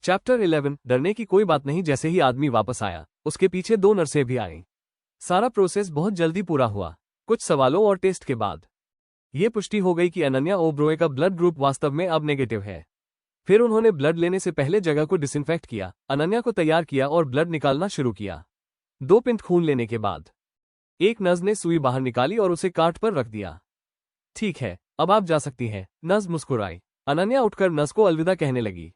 Chapter 11 डरने की कोई बात नहीं। जैसे ही आदमी वापस आया, उसके पीछे 2 नर्सें भी आईं। सारा प्रोसेस बहुत जल्दी पूरा हुआ। कुछ सवालों और टेस्ट के बाद ये पुष्टि हो गई कि अनन्या ओब्रोए का ब्लड ग्रुप वास्तव में अब नेगेटिव है। फिर उन्होंने ब्लड लेने से पहले जगह को डिसइंफेक्ट किया, अनन्या को तैयार किया और ब्लड निकालना शुरू किया। 2 पिंट खून लेने के बाद एक नर्स ने सुई बाहर निकाली और उसे कार्ट पर रख दिया। ठीक है, अब आप जा सकती हैं, नर्स मुस्कुराई। अनन्या उठकर नर्स को अलविदा कहने लगी,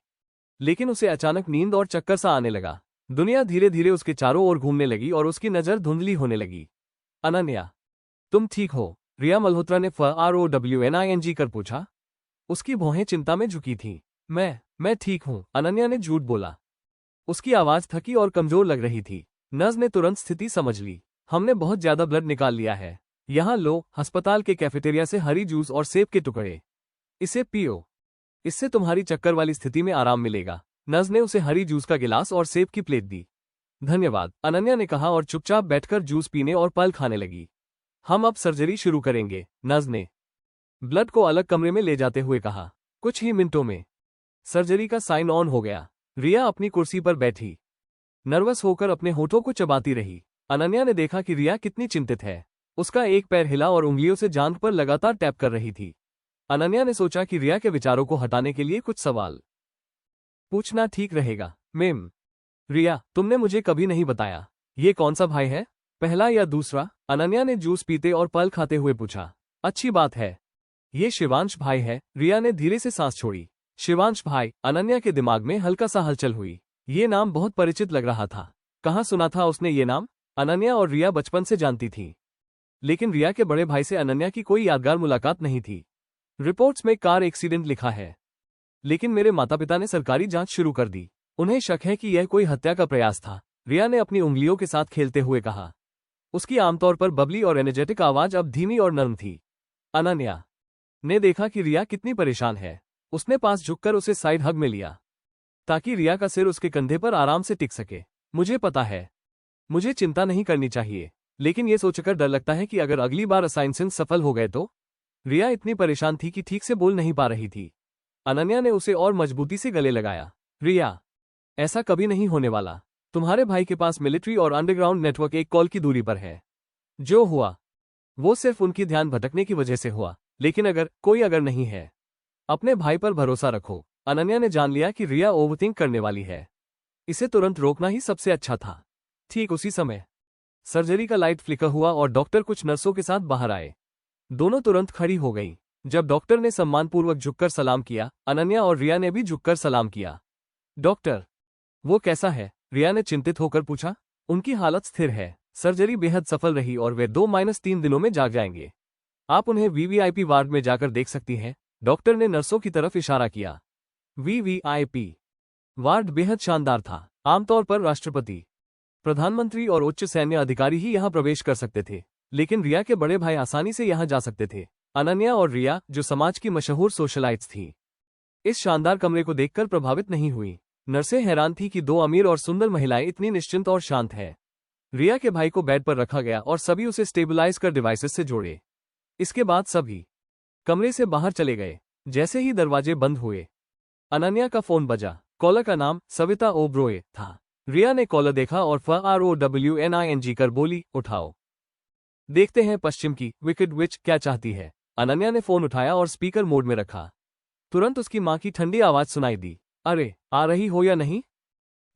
लेकिन उसे अचानक नींद और चक्कर सा आने लगा। दुनिया धीरे धीरे उसके चारों ओर घूमने लगी और उसकी नजर धुंधली होने लगी। अनन्या, तुम ठीक हो? रिया मल्होत्रा ने FROWNING कर पूछा। उसकी भौहें चिंता में झुकी थीं। मैं ठीक हूं, अनन्या ने झूठ बोला। उसकी आवाज थकी और कमजोर लग रही थी। नर्स ने तुरंत स्थिति समझ ली। हमने बहुत ज्यादा ब्लड निकाल लिया है। यहाँ लो, अस्पताल के कैफेटेरिया से हरी जूस और सेब के टुकड़े। इसे पियो, इससे तुम्हारी चक्कर वाली स्थिति में आराम मिलेगा। नर्स ने उसे हरी जूस का गिलास और सेब की प्लेट दी। धन्यवाद, अनन्या ने कहा और चुपचाप बैठकर जूस पीने और फल खाने लगी। हम अब सर्जरी शुरू करेंगे, नर्स ने ब्लड को अलग कमरे में ले जाते हुए कहा। कुछ ही मिनटों में सर्जरी का साइन ऑन हो गया। रिया अपनी कुर्सी पर बैठी नर्वस होकर अपने होठों को चबाती रही। अनन्या ने देखा कि रिया कितनी चिंतित है। उसका एक पैर हिला और उंगलियों से जांघ पर लगातार टैप कर रही थी। अनन्या ने सोचा कि रिया के विचारों को हटाने के लिए कुछ सवाल पूछना ठीक रहेगा। मैम, रिया, तुमने मुझे कभी नहीं बताया, ये कौन सा भाई है, पहला या दूसरा? अनन्या ने जूस पीते और फल खाते हुए पूछा। अच्छी बात है, ये शिवांश भाई है। रिया ने धीरे से सांस छोड़ी। शिवांश भाई, अनन्या के दिमाग में हल्का सा हलचल हुई। ये नाम बहुत परिचित लग रहा था। कहाँ सुना था उसने ये नाम? अनन्या और रिया बचपन से जानती थी, लेकिन रिया के बड़े भाई से अनन्या की कोई यादगार मुलाकात नहीं थी। रिपोर्ट्स में कार एक्सीडेंट लिखा है, लेकिन मेरे माता पिता ने सरकारी जांच शुरू कर दी। उन्हें शक है कि यह कोई हत्या का प्रयास था, रिया ने अपनी उंगलियों के साथ खेलते हुए कहा। उसकी आमतौर पर बबली और एनर्जेटिक आवाज अब धीमी और नर्म थी। अनन्या ने देखा कि रिया कितनी परेशान है। उसने पास झुककर उसे साइड हग में लिया, ताकि रिया का सिर उसके कंधे पर आराम से टिक सके। मुझे पता है, मुझे चिंता नहीं करनी चाहिए, लेकिन यह सोचकर डर लगता है कि अगर अगली बार असाइनमेंट सफल हो गए तो। रिया इतनी परेशान थी कि ठीक से बोल नहीं पा रही थी। अनन्या ने उसे और मजबूती से गले लगाया। रिया, ऐसा कभी नहीं होने वाला। तुम्हारे भाई के पास मिलिट्री और अंडरग्राउंड नेटवर्क एक कॉल की दूरी पर है। जो हुआ वो सिर्फ उनकी ध्यान भटकने की वजह से हुआ, लेकिन अगर नहीं है, अपने भाई पर भरोसा रखो। अनन्या ने जान लिया कि रिया ओवरथिंक करने वाली है। इसे तुरंत रोकना ही सबसे अच्छा था। ठीक उसी समय सर्जरी का लाइट फ्लिकर हुआ और डॉक्टर कुछ नर्सों के साथ बाहर आए। दोनों तुरंत खड़ी हो गईं। जब डॉक्टर ने सम्मानपूर्वक झुककर सलाम किया, अनन्या और रिया ने भी झुककर सलाम किया। डॉक्टर, वो कैसा है? रिया ने चिंतित होकर पूछा। उनकी हालत स्थिर है। सर्जरी बेहद सफल रही और वे 2-3 दिनों में जाग जाएंगे। आप उन्हें वीवीआईपी वार्ड में जाकर देख सकती हैं। डॉक्टर ने नर्सों की तरफ इशारा किया। वीवीआईपी वार्ड बेहद शानदार था। आमतौर पर राष्ट्रपति, प्रधानमंत्री और उच्च सैन्य अधिकारी ही यहां प्रवेश कर सकते थे, लेकिन रिया के बड़े भाई आसानी से यहां जा सकते थे। अनन्या और रिया, जो समाज की मशहूर सोशलाइट्स थी, इस शानदार कमरे को देखकर प्रभावित नहीं हुई। नर्सें हैरान थी कि 2 अमीर और सुंदर महिलाएं इतनी निश्चिंत और शांत हैं। रिया के भाई को बेड पर रखा गया और सभी उसे स्टेबलाइज कर डिवाइसेस से जोड़े। इसके बाद सभी कमरे से बाहर चले गए। जैसे ही दरवाजे बंद हुए, अनन्या का फोन बजा। कॉलर का नाम सविता ओब्रोए था। रिया ने कॉलर देखा और FROWNING कर बोली, उठाओ, देखते हैं पश्चिम की विकेड विच क्या चाहती है। अनन्या ने फोन उठाया और स्पीकर मोड में रखा। तुरंत उसकी मां की ठंडी आवाज सुनाई दी। अरे, आ रही हो या नहीं?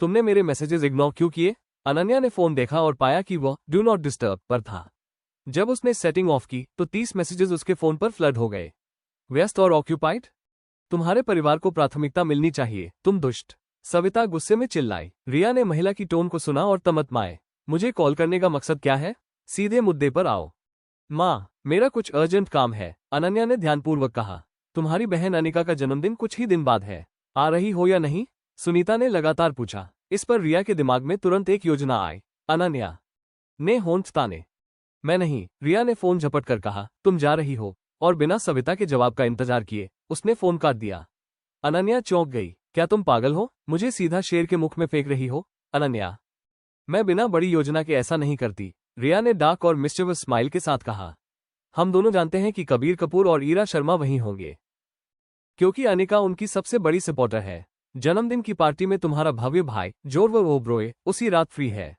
तुमने मेरे मैसेजेस इग्नोर क्यों किए? अनन्या ने फोन देखा और पाया कि वह डू नॉट डिस्टर्ब पर था। जब उसने सेटिंग ऑफ की तो 30 मैसेजेस उसके फोन पर फ्लड हो गए। व्यस्त और ऑक्यूपाइड? तुम्हारे परिवार को प्राथमिकता मिलनी चाहिए, तुम दुष्ट, सविता गुस्से में चिल्लाई। रिया ने महिला की टोन को सुना और तमतमाए। मुझे कॉल करने का मकसद क्या है? सीधे मुद्दे पर आओ। माँ, मेरा कुछ अर्जेंट काम है, अनन्या ने ध्यानपूर्वक कहा। तुम्हारी बहन अनिका का जन्मदिन कुछ ही दिन बाद है, आ रही हो या नहीं? सुनीता ने लगातार पूछा। इस पर रिया के दिमाग में तुरंत एक योजना आई। अनन्या ने होंठ ताने। मैं नहीं, रिया ने फोन झपट कर कहा। तुम जा रही हो? और बिना सविता के जवाब का इंतजार किए उसने फोन काट दिया। अनन्या चौंक गई। क्या तुम पागल हो? मुझे सीधा शेर के मुख में फेंक रही हो? अनन्या, मैं बिना बड़ी योजना के ऐसा नहीं करती, रिया ने डार्क और मिस्चिवस स्माइल के साथ कहा। हम दोनों जानते हैं कि कबीर कपूर और ईरा शर्मा वहीं होंगे, क्योंकि अनिका उनकी सबसे बड़ी सपोर्टर है। जन्मदिन की पार्टी में तुम्हारा भव्य भाई जोर्व ओब्रोए उसी रात फ्री है।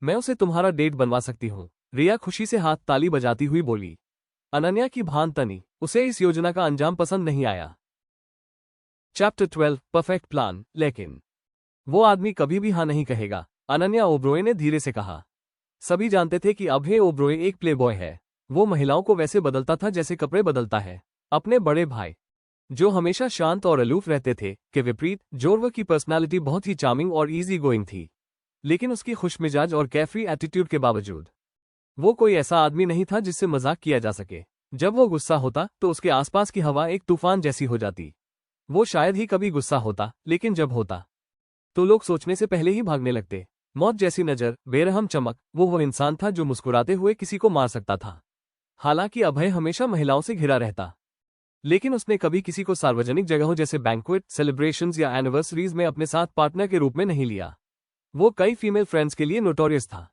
मैं उसे तुम्हारा डेट बनवा सकती हूँ। रिया खुशी से हाथ ताली बजाती हुई बोली। अनन्या की भान तनी, उसे इस योजना का अंजाम पसंद नहीं आया। Chapter 12 perfect plan. लेकिन वो आदमी कभी भी हाँ नहीं कहेगा, अनन्या ओब्रोए ने धीरे से कहा। सभी जानते थे कि अभय ओब्रोए एक प्लेबॉय है। वो महिलाओं को वैसे बदलता था जैसे कपड़े बदलता है। अपने बड़े भाई, जो हमेशा शांत और अलूफ रहते थे, के विपरीत जोर्व की पर्सनालिटी बहुत ही चार्मिंग और इजी गोइंग थी। लेकिन उसकी खुशमिजाज और कैफरी एटीट्यूड के बावजूद वो कोई ऐसा आदमी नहीं था जिससे मजाक किया जा सके। जब वो गुस्सा होता तो उसके आसपास की हवा एक तूफान जैसी हो जाती। वो शायद ही कभी गुस्सा होता, लेकिन जब होता तो लोग सोचने से पहले ही भागने लगते। मौत जैसी नजर, बेरहम चमक, वो इंसान था जो मुस्कुराते हुए किसी को मार सकता था। हालांकि अभय हमेशा महिलाओं से घिरा रहता, लेकिन उसने कभी किसी को सार्वजनिक जगहों जैसे बैंक्वेट, सेलिब्रेशंस या एनिवर्सरीज में अपने साथ पार्टनर के रूप में नहीं लिया। वो कई फीमेल फ्रेंड्स के लिए नोटोरियस था,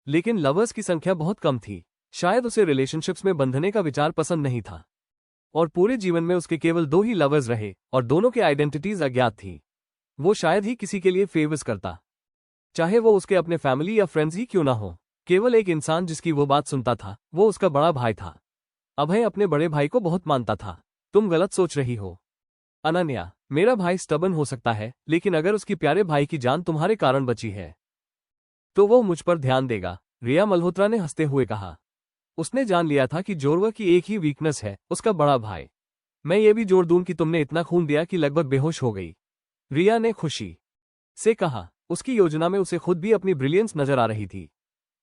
लेकिन लवर्स की संख्या बहुत कम थी। शायद उसे रिलेशनशिप्स में बंधने का विचार पसंद नहीं था, और पूरे जीवन में उसके केवल 2 ही लवर्स रहे और दोनों के आइडेंटिटीज अज्ञात थी। वो शायद ही किसी के लिए फेवर्स करता, चाहे वो उसके अपने फैमिली या फ्रेंड्स ही क्यों ना हो। केवल एक इंसान जिसकी वो बात सुनता था, वो उसका बड़ा भाई था। अभय अपने बड़े भाई को बहुत मानता था। तुम गलत सोच रही हो अनन्या, मेरा भाई स्टबर्न हो सकता है, लेकिन अगर उसकी प्यारे भाई की जान तुम्हारे कारण बची है तो वो मुझ पर ध्यान देगा, रिया मल्होत्रा ने हंसते हुए कहा। उसने जान लिया था कि जोर्व की एक ही वीकनेस है, उसका बड़ा भाई। मैं ये भी जोड़ दूं कि तुमने इतना खून दिया कि लगभग बेहोश हो गई, रिया ने खुशी से कहा। उसकी योजना में उसे खुद भी अपनी ब्रिलियंस नजर आ रही थी।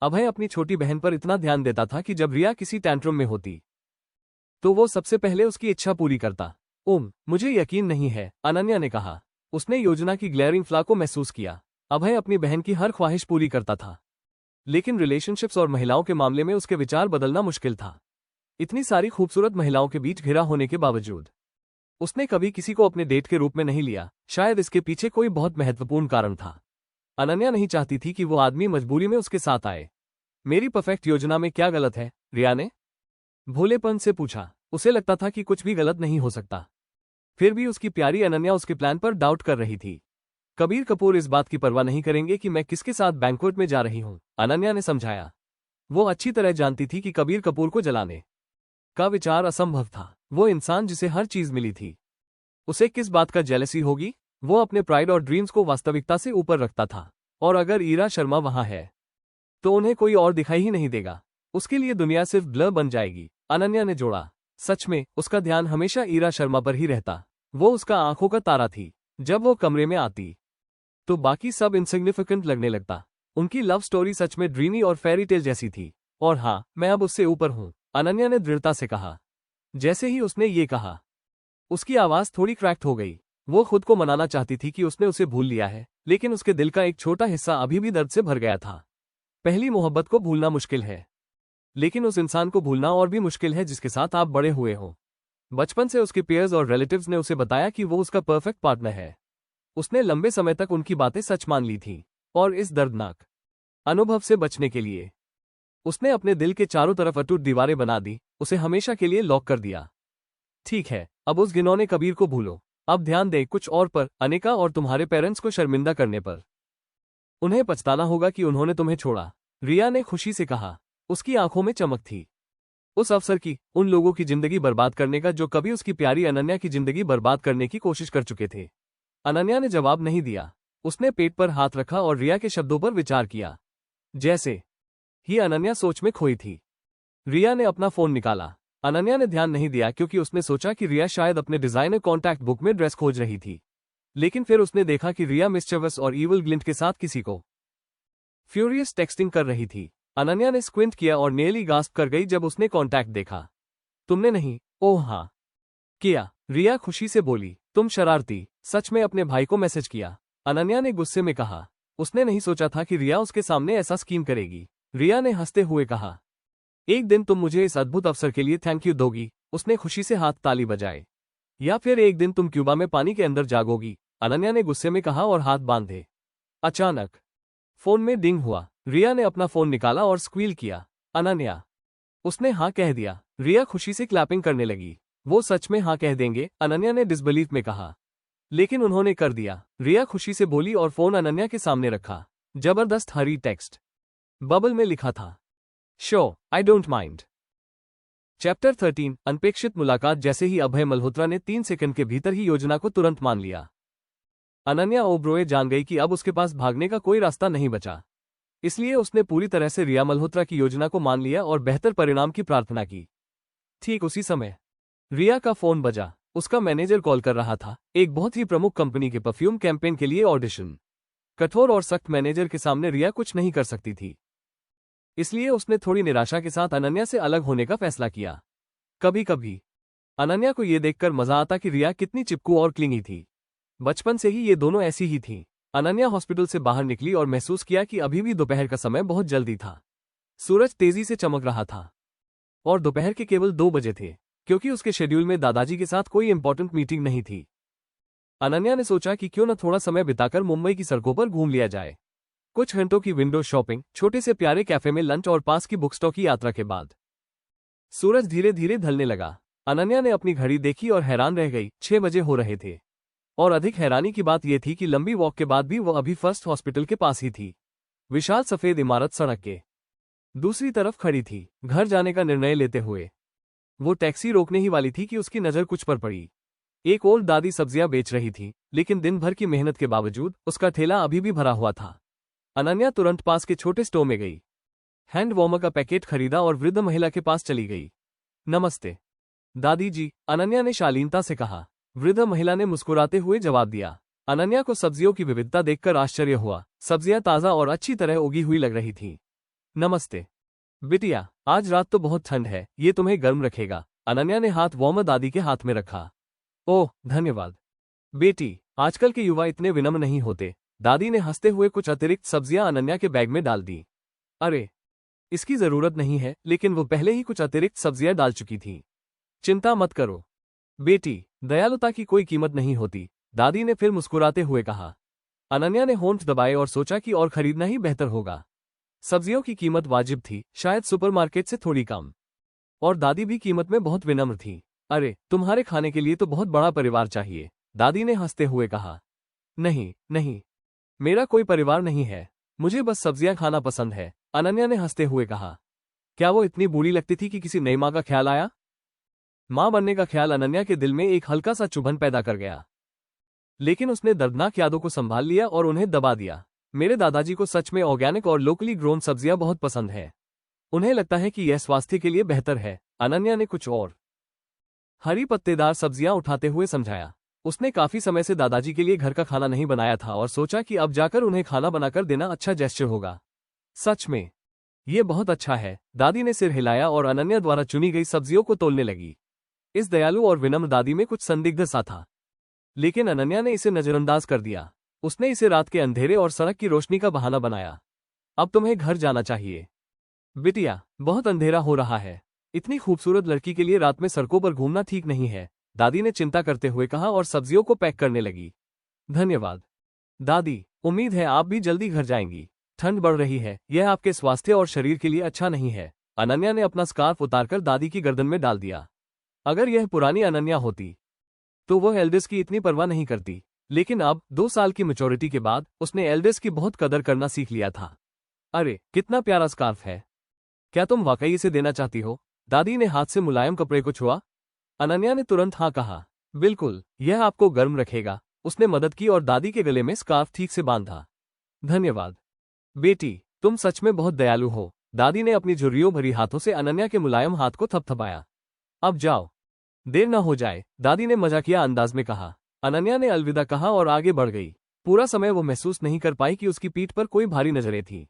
अभय अपनी छोटी बहन पर इतना ध्यान देता था कि जब रिया किसी टैंट्रम में होती तो वो सबसे पहले उसकी इच्छा पूरी करता। मुझे यकीन नहीं है, अनन्या ने कहा। उसने योजना की ग्लेयरिंग फ्लॉ को महसूस किया। अभय अपनी बहन की हर ख्वाहिश पूरी करता था, लेकिन रिलेशनशिप्स और महिलाओं के मामले में उसके विचार बदलना मुश्किल था। इतनी सारी खूबसूरत महिलाओं के बीच घिरा होने के बावजूद उसने कभी किसी को अपने डेट के रूप में नहीं लिया। शायद इसके पीछे कोई बहुत महत्वपूर्ण कारण था। अनन्या नहीं चाहती थी कि वो आदमी मजबूरी में उसके साथ आए। मेरी परफेक्ट योजना में क्या गलत है, रिया ने भोलेपन से पूछा। उसे लगता था कि कुछ भी गलत नहीं हो सकता, फिर भी उसकी प्यारी अनन्या उसके प्लान पर डाउट कर रही थी। कबीर कपूर इस बात की परवाह नहीं करेंगे कि मैं किसके साथ बैंक्वेट में जा रही हूं, अनन्या ने समझाया। वो अच्छी तरह जानती थी कि कबीर कपूर को जलाने का विचार असंभव था। वो इंसान जिसे हर चीज मिली थी, उसे किस बात का जेलसी होगी। वो अपने प्राइड और ड्रीम्स को वास्तविकता से ऊपर रखता था, और अगर ईरा शर्मा वहां है तो उन्हें कोई और दिखाई ही नहीं देगा। उसके लिए दुनिया सिर्फ ब्लर बन जाएगी, अनन्या ने जोड़ा। सच में उसका ध्यान हमेशा ईरा शर्मा पर ही रहता। वो उसका आंखों का तारा थी। जब वो कमरे में आती तो बाकी सब इनसिग्निफिकेंट लगने लगता। उनकी लव स्टोरी सच में ड्रीमी और फेरी टेल जैसी थी। और हाँ, मैं अब उससे ऊपर हूं, अनन्या ने दृढ़ता से कहा। जैसे ही उसने ये कहा, उसकी आवाज थोड़ी क्रैक्ट हो गई। वो खुद को मनाना चाहती थी कि उसने उसे भूल लिया है, लेकिन उसके दिल का एक छोटा हिस्सा अभी भी दर्द से भर गया था। पहली मोहब्बत को भूलना मुश्किल है, लेकिन उस इंसान को भूलना और भी मुश्किल है जिसके साथ आप बड़े हुए हो। बचपन से उसके पेयर्स और रिलेटिव्स ने उसे बताया कि वो उसका परफेक्ट पार्टनर है। उसने लंबे समय तक उनकी बातें सच मान ली थी, और इस दर्दनाक अनुभव से बचने के लिए उसने अपने दिल के चारों तरफ अटूट दीवारें बना दी, उसे हमेशा के लिए लॉक कर दिया। ठीक है, अब उस घिनौने कबीर को भूलो। अब ध्यान दे कुछ और पर, अनिका और तुम्हारे पेरेंट्स को शर्मिंदा करने पर। उन्हें पछताना होगा कि उन्होंने तुम्हें छोड़ा, रिया ने खुशी से कहा। उसकी आंखों में चमक थी, उस अवसर की, उन लोगों की जिंदगी बर्बाद करने का जो कभी उसकी प्यारी अनन्या की जिंदगी बर्बाद करने की कोशिश कर चुके थे। अनन्या ने जवाब नहीं दिया। उसने पेट पर हाथ रखा और रिया के शब्दों पर विचार किया। जैसे ही अनन्या सोच में खोई थी, रिया ने अपना फोन निकाला। अनन्या ने ध्यान नहीं दिया क्योंकि उसने सोचा कि रिया शायद अपने डिजाइनर कॉन्टैक्ट बुक में ड्रेस खोज रही थी। लेकिन फिर उसने देखा कि रिया मिस्चीवियस और ईविल ग्लिंट के साथ किसी को फ्यूरियस टेक्सटिंग कर रही थी। अनन्या ने स्क्विंट किया और नेली गास्प कर गई जब उसने कॉन्टैक्ट देखा। तुमने नहीं, ओह हाँ, किया, रिया खुशी से बोली। तुम शरारती, सच में अपने भाई को मैसेज किया, अनन्या ने गुस्से में कहा। उसने नहीं सोचा था कि रिया उसके सामने ऐसा स्कीम करेगी। रिया ने हंसते हुए कहा, एक दिन तुम मुझे इस अद्भुत अवसर के लिए थैंक यू दोगी। उसने खुशी से हाथ ताली बजाए। या फिर एक दिन तुम क्यूबा में पानी के अंदर जागोगी, अनन्या ने गुस्से में कहा और हाथ बांधे। अचानक फोन में डिंग हुआ। रिया ने अपना फोन निकाला और स्क्वील किया। अनन्या, उसने हाँ कह दिया। रिया खुशी से क्लैपिंग करने लगी। वो सच में हाँ कह देंगे, अनन्या ने डिसबिलीफ में कहा। लेकिन उन्होंने कर दिया, रिया खुशी से बोली और फोन अनन्या के सामने रखा। जबरदस्त हरी टेक्स्ट बबल में लिखा था, show I don't mind. Chapter 13 अनपेक्षित मुलाकात। जैसे ही अभय मल्होत्रा ने 3 सेकंड के भीतर ही योजना को तुरंत मान लिया, अनन्या ओब्रोए जान गई कि अब उसके पास भागने का कोई रास्ता नहीं बचा। इसलिए उसने पूरी तरह से रिया मल्होत्रा की योजना को मान लिया और बेहतर परिणाम की प्रार्थना की। ठीक उसी समय रिया का फोन बजा। उसका मैनेजर कॉल कर रहा था, एक बहुत ही प्रमुख कंपनी के परफ्यूम कैंपेन के लिए ऑडिशन। कठोर और सख्त मैनेजर के सामने रिया कुछ नहीं कर सकती थी, इसलिए उसने थोड़ी निराशा के साथ अनन्या से अलग होने का फैसला किया। कभी कभी अनन्या को यह देखकर मजा आता कि रिया कितनी चिपकू और क्लिंगी थी। बचपन से ही ये दोनों ऐसी ही थी। अनन्या हॉस्पिटल से बाहर निकली और महसूस किया कि अभी भी दोपहर का समय बहुत जल्दी था। सूरज तेजी से चमक रहा था और दोपहर के केवल 2 बजे थे, क्योंकि उसके शेड्यूल में दादाजी के साथ कोई इंपॉर्टेंट मीटिंग नहीं थी। अनन्या ने सोचा कि क्यों न थोड़ा समय बिताकर मुंबई की सड़कों पर घूम लिया जाए। कुछ घंटों की विंडो शॉपिंग, छोटे से प्यारे कैफे में लंच और पास की बुक स्टॉल की यात्रा के बाद सूरज धीरे धीरे ढलने लगा। अनन्या ने अपनी घड़ी देखी और हैरान रह गई। 6 बजे हो रहे थे और अधिक हैरानी की बात यह थी कि लंबी वॉक के बाद भी वह अभी फर्स्ट हॉस्पिटल के पास ही थी। विशाल सफेद इमारत सड़क के दूसरी तरफ खड़ी थी। घर जाने का निर्णय लेते हुए वो टैक्सी रोकने ही वाली थी कि उसकी नजर कुछ पर पड़ी। एक ओल्ड दादी सब्जियां बेच रही थी, लेकिन दिन भर की मेहनत के बावजूद उसका ठेला अभी भी भरा हुआ था। अनन्या तुरंत पास के छोटे स्टोर में गई, हैंड वार्मर का पैकेट खरीदा और वृद्ध महिला के पास चली गई। नमस्ते दादी जी, अनन्या ने शालीनता से कहा। वृद्ध महिला ने मुस्कुराते हुए जवाब दिया। अनन्या को सब्जियों की विविधता देखकर आश्चर्य हुआ। सब्जियां ताजा और अच्छी तरह उगी हुई लग रही थीं। नमस्ते बिटिया, आज रात तो बहुत ठंड है, ये तुम्हें गर्म रखेगा। अनन्या ने हाथ वार्मर दादी के हाथ में रखा। ओह धन्यवाद बेटी, आजकल के युवा इतने विनम्र नहीं होते। दादी ने हंसते हुए कुछ अतिरिक्त सब्जियां अनन्या के बैग में डाल दी। अरे इसकी जरूरत नहीं है, लेकिन वो पहले ही कुछ अतिरिक्त सब्जियां डाल चुकी थी। चिंता मत करो बेटी, दयालुता की कोई कीमत नहीं होती, दादी ने फिर मुस्कुराते हुए कहा। अनन्या ने होंठ दबाए और सोचा कि और खरीदना ही बेहतर होगा। सब्जियों की कीमत वाजिब थी, शायद सुपरमार्केट से थोड़ी कम, और दादी भी कीमत में बहुत विनम्र थी। अरे तुम्हारे खाने के लिए तो बहुत बड़ा परिवार चाहिए, दादी ने हंसते हुए कहा। नहीं नहीं, मेरा कोई परिवार नहीं है, मुझे बस सब्जियां खाना पसंद है, अनन्या ने हंसते हुए कहा। क्या वो इतनी बूढ़ी लगती थी कि किसी नई माँ का ख्याल आया? मां बनने का ख्याल अनन्या के दिल में एक हल्का सा चुभन पैदा कर गया, लेकिन उसने दर्दनाक यादों को संभाल लिया और उन्हें दबा दिया। मेरे दादाजी को सच में ऑर्गेनिक और लोकली ग्रोन सब्जियां बहुत पसंद है। उन्हें लगता है कि यह स्वास्थ्य के लिए बेहतर है, अनन्या ने कुछ और हरी पत्तेदार सब्जियां उठाते हुए समझाया। उसने काफी समय से दादाजी के लिए घर का खाना नहीं बनाया था और सोचा कि अब जाकर उन्हें खाना बनाकर देना अच्छा जेस्चर होगा। सच में ये बहुत अच्छा है, दादी ने सिर हिलाया और अनन्या द्वारा चुनी गई सब्जियों को तोलने लगी। इस दयालु और विनम्र दादी में कुछ संदिग्ध सा था, लेकिन अनन्या ने इसे नजरअंदाज कर दिया। उसने इसे रात के अंधेरे और सड़क की रोशनी का बहाना बनाया। अब तुम्हें घर जाना चाहिए बिटिया, बहुत अंधेरा हो रहा है। इतनी खूबसूरत लड़की के लिए रात में सड़कों पर घूमना ठीक नहीं है, दादी ने चिंता करते हुए कहा और सब्जियों को पैक करने लगी। धन्यवाद दादी, उम्मीद है आप भी जल्दी घर जाएंगी। ठंड बढ़ रही है, यह आपके स्वास्थ्य और शरीर के लिए अच्छा नहीं है। अनन्या ने अपना स्कार्फ उतारकर दादी की गर्दन में डाल दिया। अगर यह पुरानी अनन्या होती तो वह एल्डर्स की इतनी परवाह नहीं करती, लेकिन अब 2 साल की मैच्योरिटी के बाद उसने एल्डर्स की बहुत कदर करना सीख लिया था। अरे कितना प्यारा स्कार्फ है, क्या तुम वाकई इसे देना चाहती हो? दादी ने हाथ से मुलायम कपड़े को छुआ। अनन्या ने तुरंत हाँ कहा। बिल्कुल, यह आपको गर्म रखेगा। उसने मदद की और दादी के गले में स्कार्फ ठीक से बांधा। धन्यवाद बेटी, तुम सच में बहुत दयालु हो। दादी ने अपनी झुर्रियों भरी हाथों से अनन्या के मुलायम हाथ को थपथपाया। अब जाओ, देर न हो जाए, दादी ने मजाकिया अंदाज में कहा। अनन्या ने अलविदा कहा और आगे बढ़ गई। पूरा समय वो महसूस नहीं कर पाई कि उसकी पीठ पर कोई भारी नजरें थीं।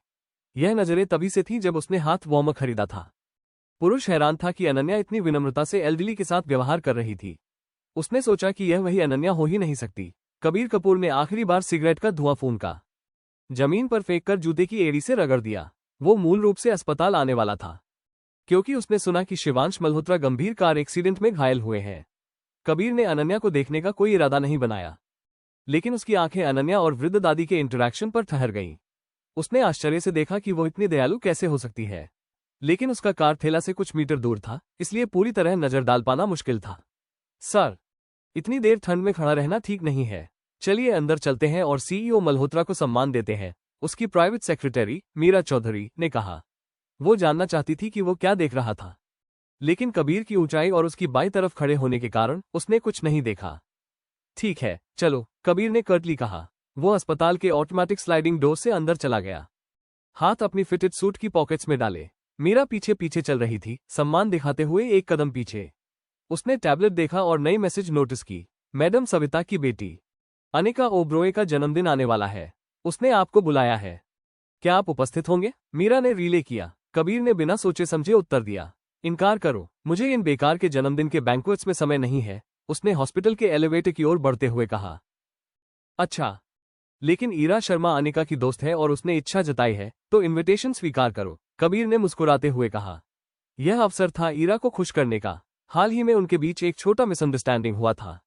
यह नजरें तभी से थीं जब उसने हाथ वार्मर खरीदा था। पुरुष हैरान था कि अनन्या इतनी विनम्रता से एल्डरली के साथ व्यवहार कर रही थी। उसने सोचा कि यह वही अनन्या हो ही नहीं सकती। कबीर कपूर ने आखिरी बार सिगरेट का धुआं फूंका, जमीन पर फेंककर जूते की एड़ी से रगड़ दिया। वो मूल रूप से अस्पताल आने वाला था, क्योंकि उसने सुना कि शिवांश मल्होत्रा गंभीर कार एक्सीडेंट में घायल हुए हैं। कबीर ने अनन्या को देखने का कोई इरादा नहीं बनाया, लेकिन उसकी आंखें अनन्या और वृद्ध दादी के इंटरैक्शन पर ठहर गईं। उसने आश्चर्य से देखा कि वो इतनी दयालु कैसे हो सकती है, लेकिन उसका कार ठेला से कुछ मीटर दूर था, इसलिए पूरी तरह नजर डाल पाना मुश्किल था। सर, इतनी देर ठंड में खड़ा रहना ठीक नहीं है, चलिए अंदर चलते हैं और सीईओ मल्होत्रा को सम्मान देते हैं, उसकी प्राइवेट सेक्रेटरी मीरा चौधरी ने कहा। वो जानना चाहती थी कि वो क्या देख रहा था, लेकिन कबीर की ऊंचाई और उसकी बाईं तरफ खड़े होने के कारण उसने कुछ नहीं देखा। ठीक है, चलो, कबीर ने कर्टली कहा। वो अस्पताल के ऑटोमेटिक स्लाइडिंग डोर से अंदर चला गया, हाथ अपनी फिटेड सूट की पॉकेट्स में डाले। मीरा पीछे पीछे चल रही थी, सम्मान दिखाते हुए एक कदम पीछे। उसने टैबलेट देखा और नई मैसेज नोटिस की। मैडम सविता की बेटी अनिका ओब्रॉय का जन्मदिन आने वाला है, उसने आपको बुलाया है, क्या आप उपस्थित होंगे? मीरा ने रिले किया। कबीर ने बिना सोचे समझे उत्तर दिया, इनकार करो, मुझे इन बेकार के जन्मदिन के बैंक्वेट्स में समय नहीं है। उसने हॉस्पिटल के एलिवेटर की ओर बढ़ते हुए कहा। अच्छा, लेकिन ईरा शर्मा अनिका की दोस्त है और उसने इच्छा जताई है, तो इनविटेशन स्वीकार करो, कबीर ने मुस्कुराते हुए कहा। यह अवसर था ईरा को खुश करने का। हाल ही में उनके बीच एक छोटा मिसअंडरस्टैंडिंग हुआ था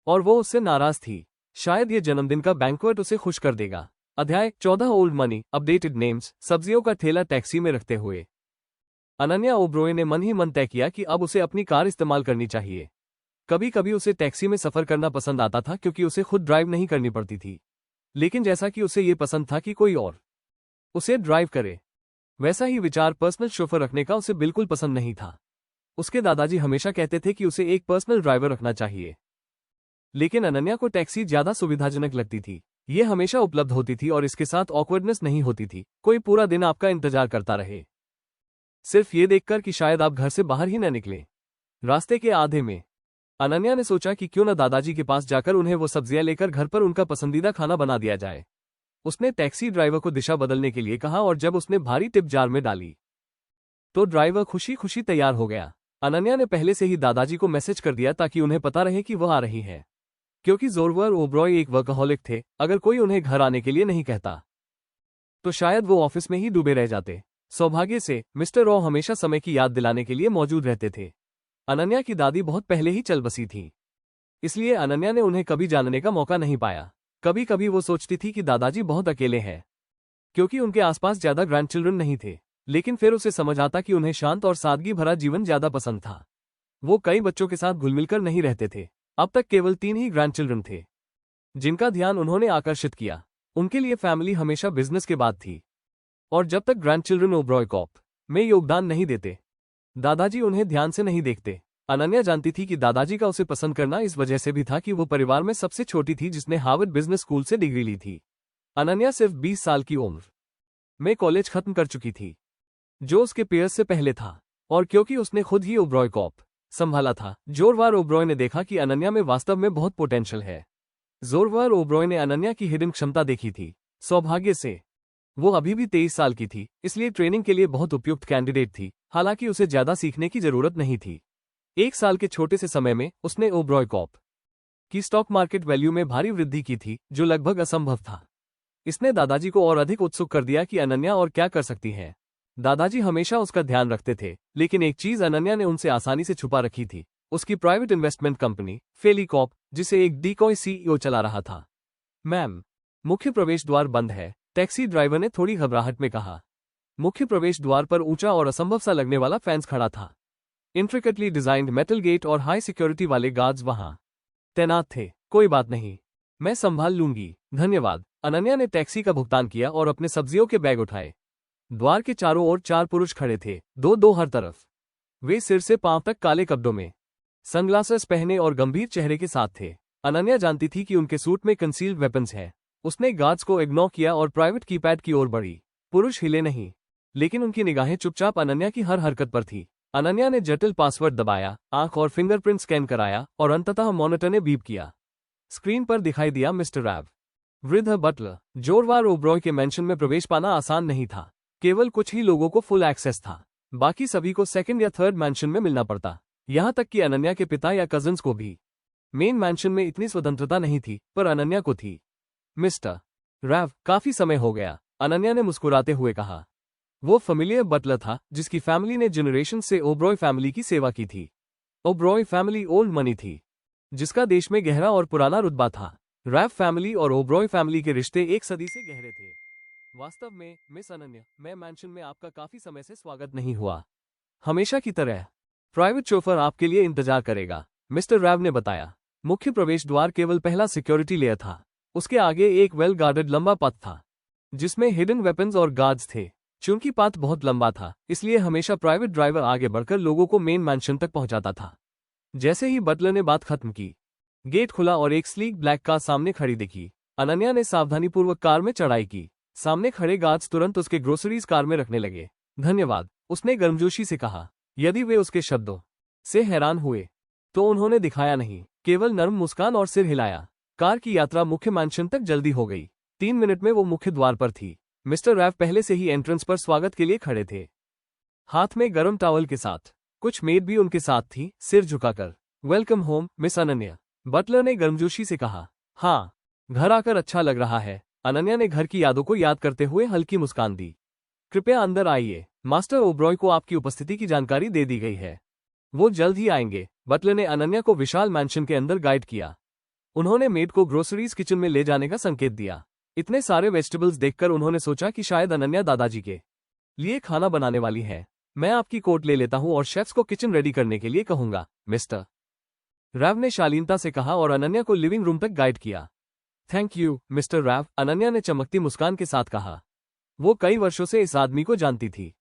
और वो उससे नाराज थी। शायद ये जन्मदिन का बैंक्वेट उसे खुश कर देगा। अध्याय 14 ओल्ड मनी अपडेटेड नेम्स। सब्जियों का ठेला टैक्सी में रखते हुए अनन्या ओब्रॉय ने मन ही मन तय किया कि अब उसे अपनी कार इस्तेमाल करनी चाहिए। कभी कभी उसे टैक्सी में सफर करना पसंद आता था क्योंकि उसे खुद ड्राइव नहीं करनी पड़ती थी, लेकिन जैसा कि उसे ये पसंद था कि कोई और उसे ड्राइव करे, वैसा ही विचार पर्सनल शोफर रखने का उसे बिल्कुल पसंद नहीं था। उसके दादाजी हमेशा कहते थे कि उसे एक पर्सनल ड्राइवर रखना चाहिए, लेकिन अनन्या को टैक्सी ज्यादा सुविधाजनक लगती थी। ये हमेशा उपलब्ध होती थी और इसके साथ ऑकवर्डनेस नहीं होती थी। कोई पूरा दिन आपका इंतजार करता रहे, सिर्फ ये देखकर कि शायद आप घर से बाहर ही न निकले। रास्ते के आधे में अनन्या ने सोचा कि क्यों न दादाजी के पास जाकर उन्हें वो सब्जियां लेकर घर पर उनका पसंदीदा खाना बना दिया जाए। उसने टैक्सी ड्राइवर को दिशा बदलने के लिए कहा और जब उसने भारी टिप जार में डाली तो ड्राइवर खुशी खुशी तैयार हो गया। अनन्या ने पहले से ही दादाजी को मैसेज कर दिया ताकि उन्हें पता रहे कि वह आ रही है, क्योंकि जोरवर ओब्रॉय एक वर्कहॉलिक थे। अगर कोई उन्हें घर आने के लिए नहीं कहता तो शायद वो ऑफिस में ही डूबे रह जाते। सौभाग्य से मिस्टर रॉ हमेशा समय की याद दिलाने के लिए मौजूद रहते थे। अनन्या की दादी बहुत पहले ही चल बसी थी, इसलिए अनन्या ने उन्हें कभी जानने का मौका नहीं पाया। कभी कभी वो सोचती थी कि दादाजी बहुत अकेले हैं, क्योंकि उनके आसपास ज्यादा ग्रैंडचिल्ड्रन नहीं थे, लेकिन फिर उसे समझ आता कि उन्हें शांत और सादगी भरा जीवन ज्यादा पसंद था। वो कई बच्चों के साथ घुलमिलकर नहीं रहते थे। अब तक केवल 3 ही ग्रैंडचिल्ड्रन थे जिनका ध्यान उन्होंने आकर्षित किया। उनके लिए फैमिली हमेशा बिजनेस के बाद थी, और जब तक ग्रैंडचिल्ड्रन ओब्रॉय कॉप में योगदान नहीं देते, दादाजी उन्हें ध्यान से नहीं देखते। अनन्या जानती थी कि दादाजी का उसे पसंद करना इस वजह से भी था कि वो परिवार में सबसे छोटी थी जिसने हार्वर्ड बिजनेस स्कूल से डिग्री ली थी। अनन्या सिर्फ 20 साल की उम्र में कॉलेज खत्म कर चुकी थी, जो उसके पेयर्स से पहले था, और क्योंकि उसने खुद ही ओब्रॉय कॉप संभाला था, जोरवार ओब्रॉय ने देखा कि अनन्या में वास्तव में बहुत पोटेंशियल है। जोरवार ओब्रॉय ने अनन्या की हिडन क्षमता देखी थी। सौभाग्य से वो अभी भी 23 साल की थी, इसलिए ट्रेनिंग के लिए बहुत उपयुक्त कैंडिडेट थी। हालांकि उसे ज्यादा सीखने की जरूरत नहीं थी। 1 साल के छोटे से समय में उसने ओब्रॉय कॉप की स्टॉक मार्केट वैल्यू में भारी वृद्धि की थी, जो लगभग असंभव था। इसने दादाजी को और अधिक उत्सुक कर दिया कि अनन्या और क्या कर सकती है। दादाजी हमेशा उसका ध्यान रखते थे, लेकिन एक चीज अनन्या ने उनसे आसानी से छुपा रखी थी, उसकी प्राइवेट इन्वेस्टमेंट कंपनी फेली कॉप, जिसे एक डीकॉय सीईओ चला रहा था। मैम, मुख्य प्रवेश द्वार बंद है, टैक्सी ड्राइवर ने थोड़ी घबराहट में कहा। मुख्य प्रवेश द्वार पर ऊंचा और असंभव सा लगने वाला फेंस खड़ा था। इंट्रिकेटली डिजाइंड मेटल गेट और हाई सिक्योरिटी वाले गार्ड्स वहां तैनात थे। कोई बात नहीं, मैं संभाल लूंगी, धन्यवाद। अनन्या ने टैक्सी का भुगतान किया और अपने सब्जियों के बैग उठाए। द्वार के चारों ओर 4 पुरुष खड़े थे, दो हर तरफ। वे सिर से पांव तक काले कपड़ों में, सनग्लासेस पहने और गंभीर चेहरे के साथ थे। अनन्या जानती थी कि उनके सूट में कंसील्ड वेपन्स है। उसने गार्ड्स को इग्नोर किया और प्राइवेट कीपैड की ओर बढ़ी। पुरुष हिले नहीं, लेकिन उनकी निगाहें चुपचाप अनन्या की हर हरकत पर थी। अनन्या ने जटिल पासवर्ड दबाया, आंख और फिंगरप्रिंट स्कैन कराया, और अंततः मॉनिटर ने बीप किया। स्क्रीन पर दिखाई दिया मिस्टर रैव, वृद्ध बटलर। जोरवार ओब्रॉय के मेंशन में प्रवेश पाना आसान नहीं था। केवल कुछ ही लोगों को फुल एक्सेस था, बाकी सभी को सेकंड या थर्ड मैंशन में मिलना पड़ता, यहां तक कि अनन्या के पिता या कजिन्स को भी। मेन मैंशन में इतनी स्वतंत्रता नहीं थी, पर अनन्या को थी। मिस्टर रैव, काफी समय हो गया, अनन्या ने मुस्कुराते हुए कहा। वो फैमिलियर बटलर था जिसकी फैमिली ने जनरेशन से ओब्रॉय फैमिली की सेवा की थी। ओब्रॉय फैमिली ओल्ड मनी थी, जिसका देश में गहरा और पुराना रुतबा था। रैव फैमिली और ओब्रॉय फैमिली के रिश्ते 1 सदी से गहरे थे। वास्तव में मिस अनन्या, मैं मैंशन में आपका काफी समय से स्वागत नहीं हुआ। हमेशा की तरह प्राइवेट शोफर आपके लिए इंतजार करेगा, मिस्टर रैव ने बताया। मुख्य प्रवेश द्वार केवल पहला सिक्योरिटी लेयर था। उसके आगे एक वेल गार्डेड लंबा पथ था जिसमें हिडन वेपन्स और गार्ड्स थे। चूंकि पाथ बहुत लंबा था, इसलिए हमेशा प्राइवेट ड्राइवर आगे बढ़कर लोगों को मेन मैंशन तक पहुंचाता था। जैसे ही बटलर ने बात खत्म की, गेट खुला और एक स्लीक ब्लैक कार सामने खड़ी दिखी। अनन्या ने सावधानीपूर्वक कार में चढ़ाई की। सामने खड़े गार्ड्स तुरंत उसके ग्रोसरीज कार में रखने लगे। धन्यवाद, उसने गर्मजोशी से कहा। यदि वे उसके शब्दों से हैरान हुए तो उन्होंने दिखाया नहीं, केवल नर्म मुस्कान और सिर हिलाया। कार की यात्रा मुख्य मैंशन तक जल्दी हो गई। 3 मिनट में वो मुख्य द्वार पर थी। मिस्टर रैव पहले से ही एंट्रेंस पर स्वागत के लिए खड़े थे, हाथ में गर्म टॉवल के साथ। कुछ मेड भी उनके साथ थी, सिर झुकाकर। Welcome home miss Ananya, butler ने गर्मजोशी से कहा। हाँ, घर आकर अच्छा लग रहा है। अनन्या ने घर की यादों को याद करते हुए हल्की मुस्कान दी। कृपया अंदर आइए, मास्टर ओब्रॉय को आपकी उपस्थिति की जानकारी दे दी गई है। वो जल्द ही आएंगे। बटलर ने अनन्या को विशाल मैंशन के अंदर गाइड किया। उन्होंने मेड को ग्रोसरीज किचन में ले जाने का संकेत दिया। इतने सारे वेजिटेबल्स देखकर उन्होंने सोचा कि शायद अनन्या दादाजी के लिए खाना बनाने वाली है। मैं आपकी कोट ले लेता हूं और शेफ्स को किचन रेडी करने के लिए कहूंगा, मिस्टर रैव ने शालीनता से कहा और अनन्या को लिविंग रूम तक गाइड किया। Thank you mister rev, Ananya ने चमकती मुस्कान के साथ कहा। वो कई वर्षों से इस आदमी को जानती थी,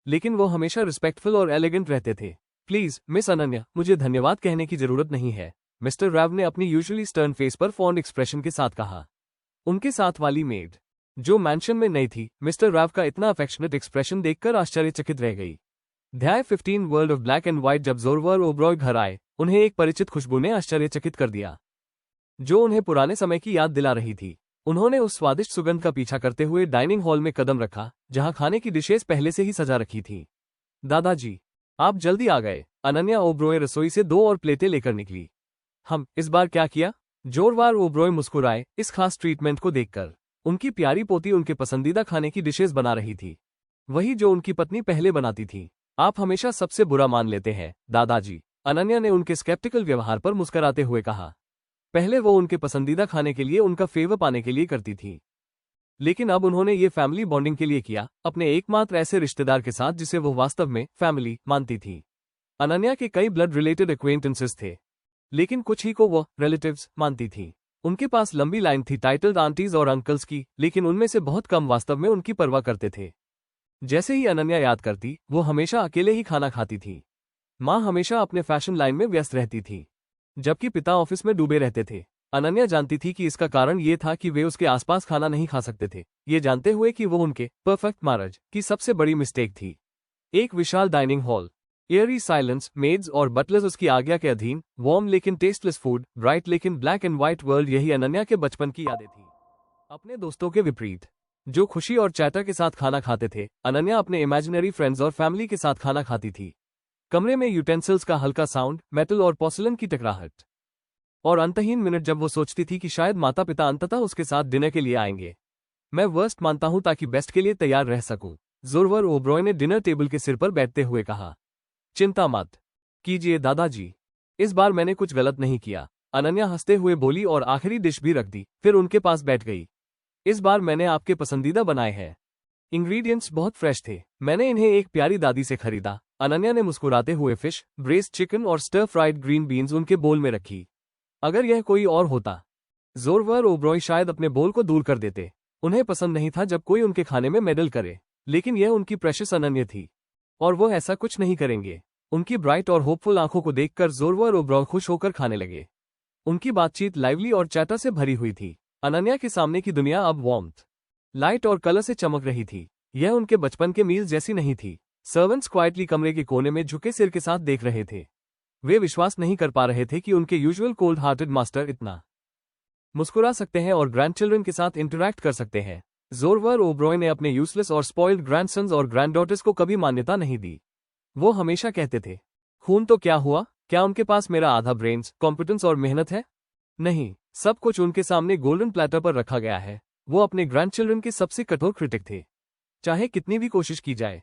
लेकिन वो हमेशा रिस्पेक्टफुल और एलिगेंट रहते थे। प्लीज मिस अनन्या, मुझे धन्यवाद कहने की जरूरत नहीं है, मिस्टर रैव ने अपनी यूजुअली स्टर्न फेस पर फॉन्ड एक्सप्रेशन के साथ कहा। उनके साथ वाली मेड, जो मैंशन में नई थी, मिस्टर रैव का इतना अफेक्शनेट एक्सप्रेशन देखकर आश्चर्यचकित रह गई। अध्याय 15 world of black and white. जब ज़ोरवर ओब्रॉय घर आए, उन्हें एक परिचित खुशबू ने आश्चर्यचकित कर दिया, जो उन्हें पुराने समय की याद दिला रही थी। उन्होंने उस स्वादिष्ट सुगंध का पीछा करते हुए डाइनिंग हॉल में कदम रखा, जहां खाने की डिशेस पहले से ही सजा रखी थी। दादाजी, आप जल्दी आ गए। अनन्या ओब्रॉय रसोई से 2 और प्लेटें लेकर निकली। हम इस बार क्या किया? जोरवार ओब्रॉय मुस्कुराए इस खास ट्रीटमेंट को देखकर। उनकी प्यारी पोती उनके पसंदीदा खाने की डिशेस बना रही थी, वही जो उनकी पत्नी पहले बनाती थी। आप हमेशा सबसे बुरा मान लेते हैं, दादाजी, अनन्या ने उनके स्केप्टिकल व्यवहार पर मुस्कुराते हुए कहा। पहले वो उनके पसंदीदा खाने के लिए उनका फेवर पाने के लिए करती थी, लेकिन अब उन्होंने ये फैमिली बॉन्डिंग के लिए किया, अपने एकमात्र ऐसे रिश्तेदार के साथ जिसे वो वास्तव में फैमिली मानती थी। अनन्या के कई ब्लड रिलेटेड एक्वेंटेंसेस थे, लेकिन कुछ ही को वो रिलेटिव्स मानती थी। उनके पास लंबी लाइन थी टाइटल्ड आंटीज और अंकल्स की, लेकिन उनमें से बहुत कम वास्तव में उनकी परवाह करते थे। जैसे ही अनन्या याद करती, वो हमेशा अकेले ही खाना खाती थी। माँ हमेशा अपने फैशन लाइन में व्यस्त रहती थी, जबकि पिता ऑफिस में डूबे रहते थे। अनन्या जानती थी कि इसका कारण ये था कि वे उसके आसपास खाना नहीं खा सकते थे, ये जानते हुए कि वो उनके परफेक्ट मैरिज की सबसे बड़ी मिस्टेक थी। एक विशाल dining hall, airy silence, maids और बटलर्स उसकी आज्ञा के अधीन, वार्म लेकिन टेस्टलेस फूड, ब्राइट लेकिन ब्लैक एंड व्हाइट वर्ल्ड, यही अनन्या के बचपन की यादें थी। अपने दोस्तों के विपरीत, जो खुशी और चैटर के साथ खाना खाते थे, अनन्या अपने इमेजिनरी फ्रेंड्स और फैमिली के साथ खाना खाती थी। कमरे में यूटेंसिल्स का हल्का साउंड, मेटल और पोर्सिलेन की टकराहट, और अंतहीन मिनट जब वो सोचती थी कि शायद माता पिता अंततः उसके साथ डिनर के लिए आएंगे। मैं वर्स्ट मानता हूं ताकि बेस्ट के लिए तैयार रह सकूं, जोरवर ओब्रॉय ने डिनर टेबल के सिर पर बैठते हुए कहा। चिंता मत कीजिए दादाजी, इस बार मैंने कुछ गलत नहीं किया, अनन्या हंसते हुए बोली और आखिरी डिश भी रख दी, फिर उनके पास बैठ गई। इस बार मैंने आपके पसंदीदा बनाए हैं। इंग्रेडिएंट्स बहुत फ्रेश थे, मैंने इन्हें एक प्यारी दादी से खरीदा। अनन्या ने मुस्कुराते हुए फिश, ब्रेस्ड चिकन और स्टर फ्राइड ग्रीन बीन्स उनके बोल में रखी। अगर यह कोई और होता, जोरवर ओब्रॉय शायद अपने बोल को दूर कर देते। उन्हें पसंद नहीं था जब कोई उनके खाने में मेडल करे, लेकिन यह उनकी प्रेशियस अनन्या थी, और वो ऐसा कुछ नहीं करेंगे। उनकी ब्राइट और होपफुल आंखों को देखकर जोरवर ओब्रॉय खुश होकर खाने लगे। उनकी बातचीत लाइवली और चैटर से भरी हुई थी। अनन्या के सामने की दुनिया अब वार्मथ, लाइट और कलर से चमक रही थी। यह उनके बचपन के मील जैसी नहीं थी। सर्वेंट्स क्वाइटली कमरे के कोने में झुके सिर के साथ देख रहे थे। वे विश्वास नहीं कर पा रहे थे कि उनके यूजुअल कोल्ड हार्टेड मास्टर इतना मुस्कुरा सकते हैं और ग्रैंडचिल्ड्रन के साथ इंटरैक्ट कर सकते हैं। जोरवर ओब्रॉय ने अपने यूजलेस और स्पॉइल्ड ग्रैंडसन्स और ग्रैंडडॉटर्स को कभी मान्यता नहीं दी। वो हमेशा कहते थे, खून तो क्या हुआ, क्या उनके पास मेरा आधा ब्रेन्स, कॉम्पिटेंस और मेहनत है? नहीं, सब कुछ उनके सामने गोल्डन प्लेटर पर रखा गया है। वो अपने ग्रैंडचिल्ड्रन के सबसे कठोर क्रिटिक थे। चाहे कितनी भी कोशिश की जाए,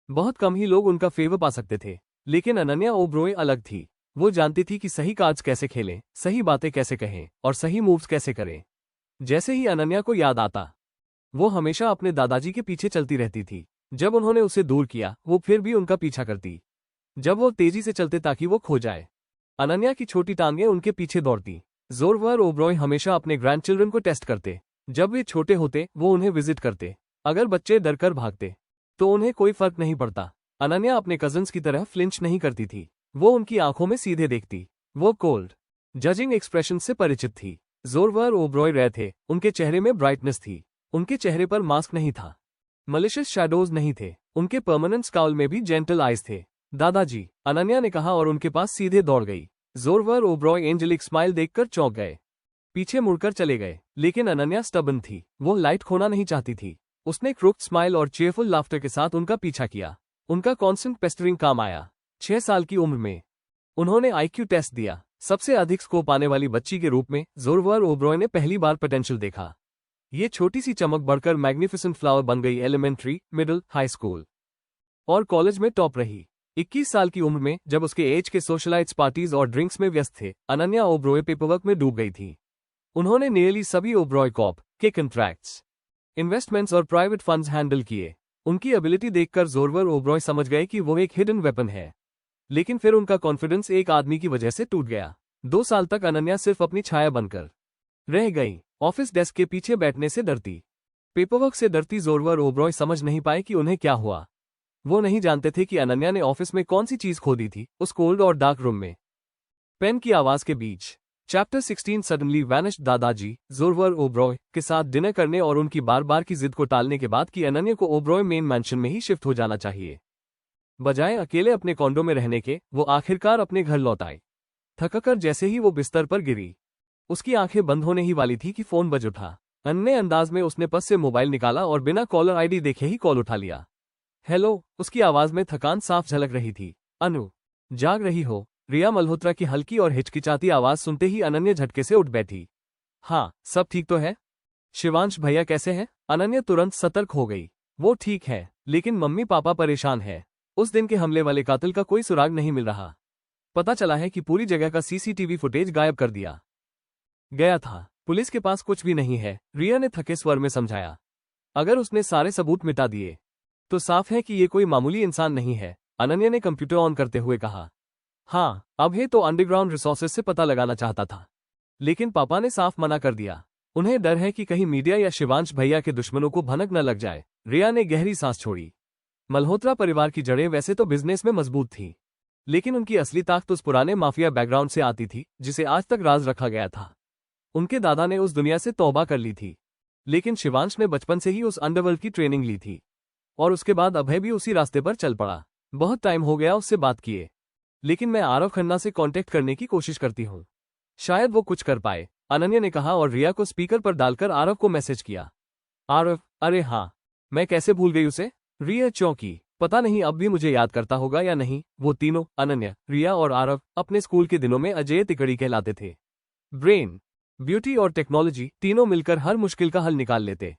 बहुत कम ही लोग उनका फेवर पा सकते थे। लेकिन अनन्या ओब्रॉय अलग थी। वो जानती थी कि सही कार्ड्स कैसे खेलें, सही बातें कैसे कहें और सही मूव्स कैसे करें। जैसे ही अनन्या को याद आता, वो हमेशा अपने दादाजी के पीछे चलती रहती थी। जब उन्होंने उसे दूर किया, वो फिर भी उनका पीछा करती। जब वो तेजी से चलते ताकि वो खो जाए, अनन्या की छोटी टांगें उनके पीछे दौड़ती। ज़ोरवर ओब्रॉय हमेशा अपने ग्रैंडचिल्ड्रन को टेस्ट करते। जब वे छोटे होते वो उन्हें विजिट करते। अगर बच्चे डरकर भागते तो उन्हें कोई फर्क नहीं पड़ता। अनन्या अपने कजन्स की तरह फ्लिंच नहीं करती थी। वो उनकी आंखों में सीधे देखती। वो कोल्ड जजिंग एक्सप्रेशन से परिचित थी। ज़ोरवर ओब्रॉय रहे थे, उनके चेहरे में ब्राइटनेस थी। उनके चेहरे पर मास्क नहीं था, मलिशियस शैडोज नहीं थे। उनके परमानेंट स्काउल में भी जेंटल आइज थे। दादाजी, अनन्या ने कहा और उनके पास सीधे दौड़ गई। ज़ोरवर ओब्रॉय एंजेलिक स्माइल देखकर चौंक गए, पीछे मुड़कर चले गए। लेकिन अनन्या स्टबन थी, वो लाइट खोना नहीं चाहती थी। उसने क्रुक्ड स्माइल और चेयरफुल लाफ्टर के साथ उनका पीछा किया। उनका कॉन्स्टेंट पेस्टरिंग काम आया। 6 साल की उम्र में उन्होंने आईक्यू टेस्ट दिया। सबसे अधिक स्कोर पाने वाली बच्ची के रूप में ज़ोरवर ओब्रॉय ने पहली बार पोटेंशियल देखा। ये छोटी सी चमक बढ़कर मैग्निफिसेंट फ्लावर बन गई। एलिमेंट्री, मिडिल, हाई स्कूल और कॉलेज में टॉप रही। 21 साल की उम्र में जब उसके एज के सोशलाइट्स पार्टीज और ड्रिंक्स में व्यस्त थे, अनन्या ओब्रॉय पेपरवर्क में डूब गई थी। उन्होंने नियरली सभी ओब्रॉय कॉर्प के कॉन्ट्रैक्ट्स, इन्वेस्टमेंट्स और प्राइवेट फंड्स हैंडल किए। उनकी एबिलिटी देखकर ज़ोरवर ओब्रॉय समझ गए कि वो एक हिडन वेपन है। लेकिन फिर उनका कॉन्फिडेंस एक आदमी की वजह से टूट गया। 2 साल तक अनन्या सिर्फ अपनी छाया बनकर रह गई। ऑफिस डेस्क के पीछे बैठने से डरती, पेपरवर्क से डरती। ज़ोरवर ओब्रॉय समझ नहीं पाए कि उन्हें क्या हुआ। वो नहीं जानते थे कि अनन्या ने ऑफिस में कौन सी चीज खो दी थी, उस कोल्ड और डार्क रूम में पेन की आवाज के बीच। Chapter 16 suddenly vanished. दादाजी ज़ोरवर ओब्रॉय के साथ डिनर करने और उनकी बार बार की जिद को टालने के बाद कि अनन्या को ओब्रॉय मेन मैंशन में ही शिफ्ट हो जाना चाहिए, बजाय अकेले अपने कॉन्डो में रहने के, वो आखिरकार अपने घर लौट आई। थककर जैसे ही वो बिस्तर पर गिरी, उसकी आंखें बंद होने ही वाली थी कि फोन बज उठा। अन्य अंदाज में उसने पर्स से मोबाइल निकाला और बिना कॉलर आईडी देखे ही कॉल उठा लिया। हेलो, उसकी आवाज में थकान साफ झलक रही थी। अनु, जाग रही हो? रिया मल्होत्रा की हल्की और हिचकिचाती आवाज सुनते ही अनन्या झटके से उठ बैठी। हाँ, सब ठीक तो है? शिवांश भैया कैसे हैं? अनन्या तुरंत सतर्क हो गई। वो ठीक है, लेकिन मम्मी पापा परेशान है। उस दिन के हमले वाले कातिल का कोई सुराग नहीं मिल रहा। पता चला है कि पूरी जगह का सीसीटीवी फुटेज गायब कर दिया गया था। पुलिस के पास कुछ भी नहीं है, रिया ने थके स्वर में समझाया। अगर उसने सारे सबूत मिटा दिए तो साफ है कि ये कोई मामूली इंसान नहीं है। अनन्या ने कंप्यूटर ऑन करते हुए कहा। हाँ, अब है तो अंडरग्राउंड रिसोर्सेज से पता लगाना चाहता था, लेकिन पापा ने साफ मना कर दिया। उन्हें डर है कि कहीं मीडिया या शिवांश भैया के दुश्मनों को भनक न लग जाए। रिया ने गहरी सांस छोड़ी। मल्होत्रा परिवार की जड़ें वैसे तो बिजनेस में मजबूत थी, लेकिन उनकी असली ताकत उस पुराने माफिया बैकग्राउंड से आती थी जिसे आज तक राज रखा गया था। उनके दादा ने उस दुनिया से तौबा कर ली थी, लेकिन शिवांश ने बचपन से ही उस अंडरवर्ल्ड की ट्रेनिंग ली थी, और उसके बाद अभय भी उसी रास्ते पर चल पड़ा। बहुत टाइम हो गया उससे बात किए, लेकिन मैं आरव खन्ना से कांटेक्ट करने की कोशिश करती हूँ, शायद वो कुछ कर पाए, अनन्या ने कहा और रिया को स्पीकर पर डालकर आरव को मैसेज किया। आरव, अरे हाँ, मैं कैसे भूल गई उसे? रिया चौंकी। पता नहीं अब भी मुझे याद करता होगा या नहीं। वो तीनों, अनन्या, रिया और आरव, अपने स्कूल के दिनों में अजय तिकड़ी कहलाते थे। ब्रेन, ब्यूटी और टेक्नोलॉजी तीनों मिलकर हर मुश्किल का हल निकाल लेते।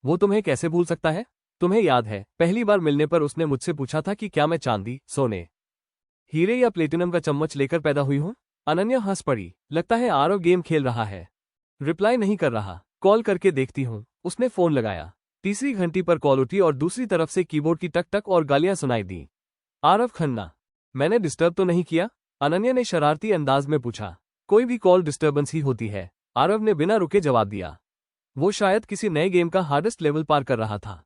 वो तुम्हें कैसे भूल सकता है? तुम्हें याद है, पहली बार मिलने पर उसने मुझसे पूछा था कि क्या मैं चांदी, सोने, हीरे या प्लेटिनम का चम्मच लेकर पैदा हुई हूं? अनन्या हंस पड़ी। लगता है आरव गेम खेल रहा है। रिप्लाई नहीं कर रहा, कॉल करके देखती हूं। उसने फोन लगाया। तीसरी घंटी पर कॉल उठी और दूसरी तरफ से कीबोर्ड की टक टक और गालियां सुनाई दी। आरव खन्ना, मैंने डिस्टर्ब तो नहीं किया? अनन्या ने शरारती अंदाज में पूछा। कोई भी कॉल डिस्टर्बेंस ही होती है, आरव ने बिना रुके जवाब दिया। वो शायद किसी नए गेम का हार्डेस्ट लेवल पार कर रहा था।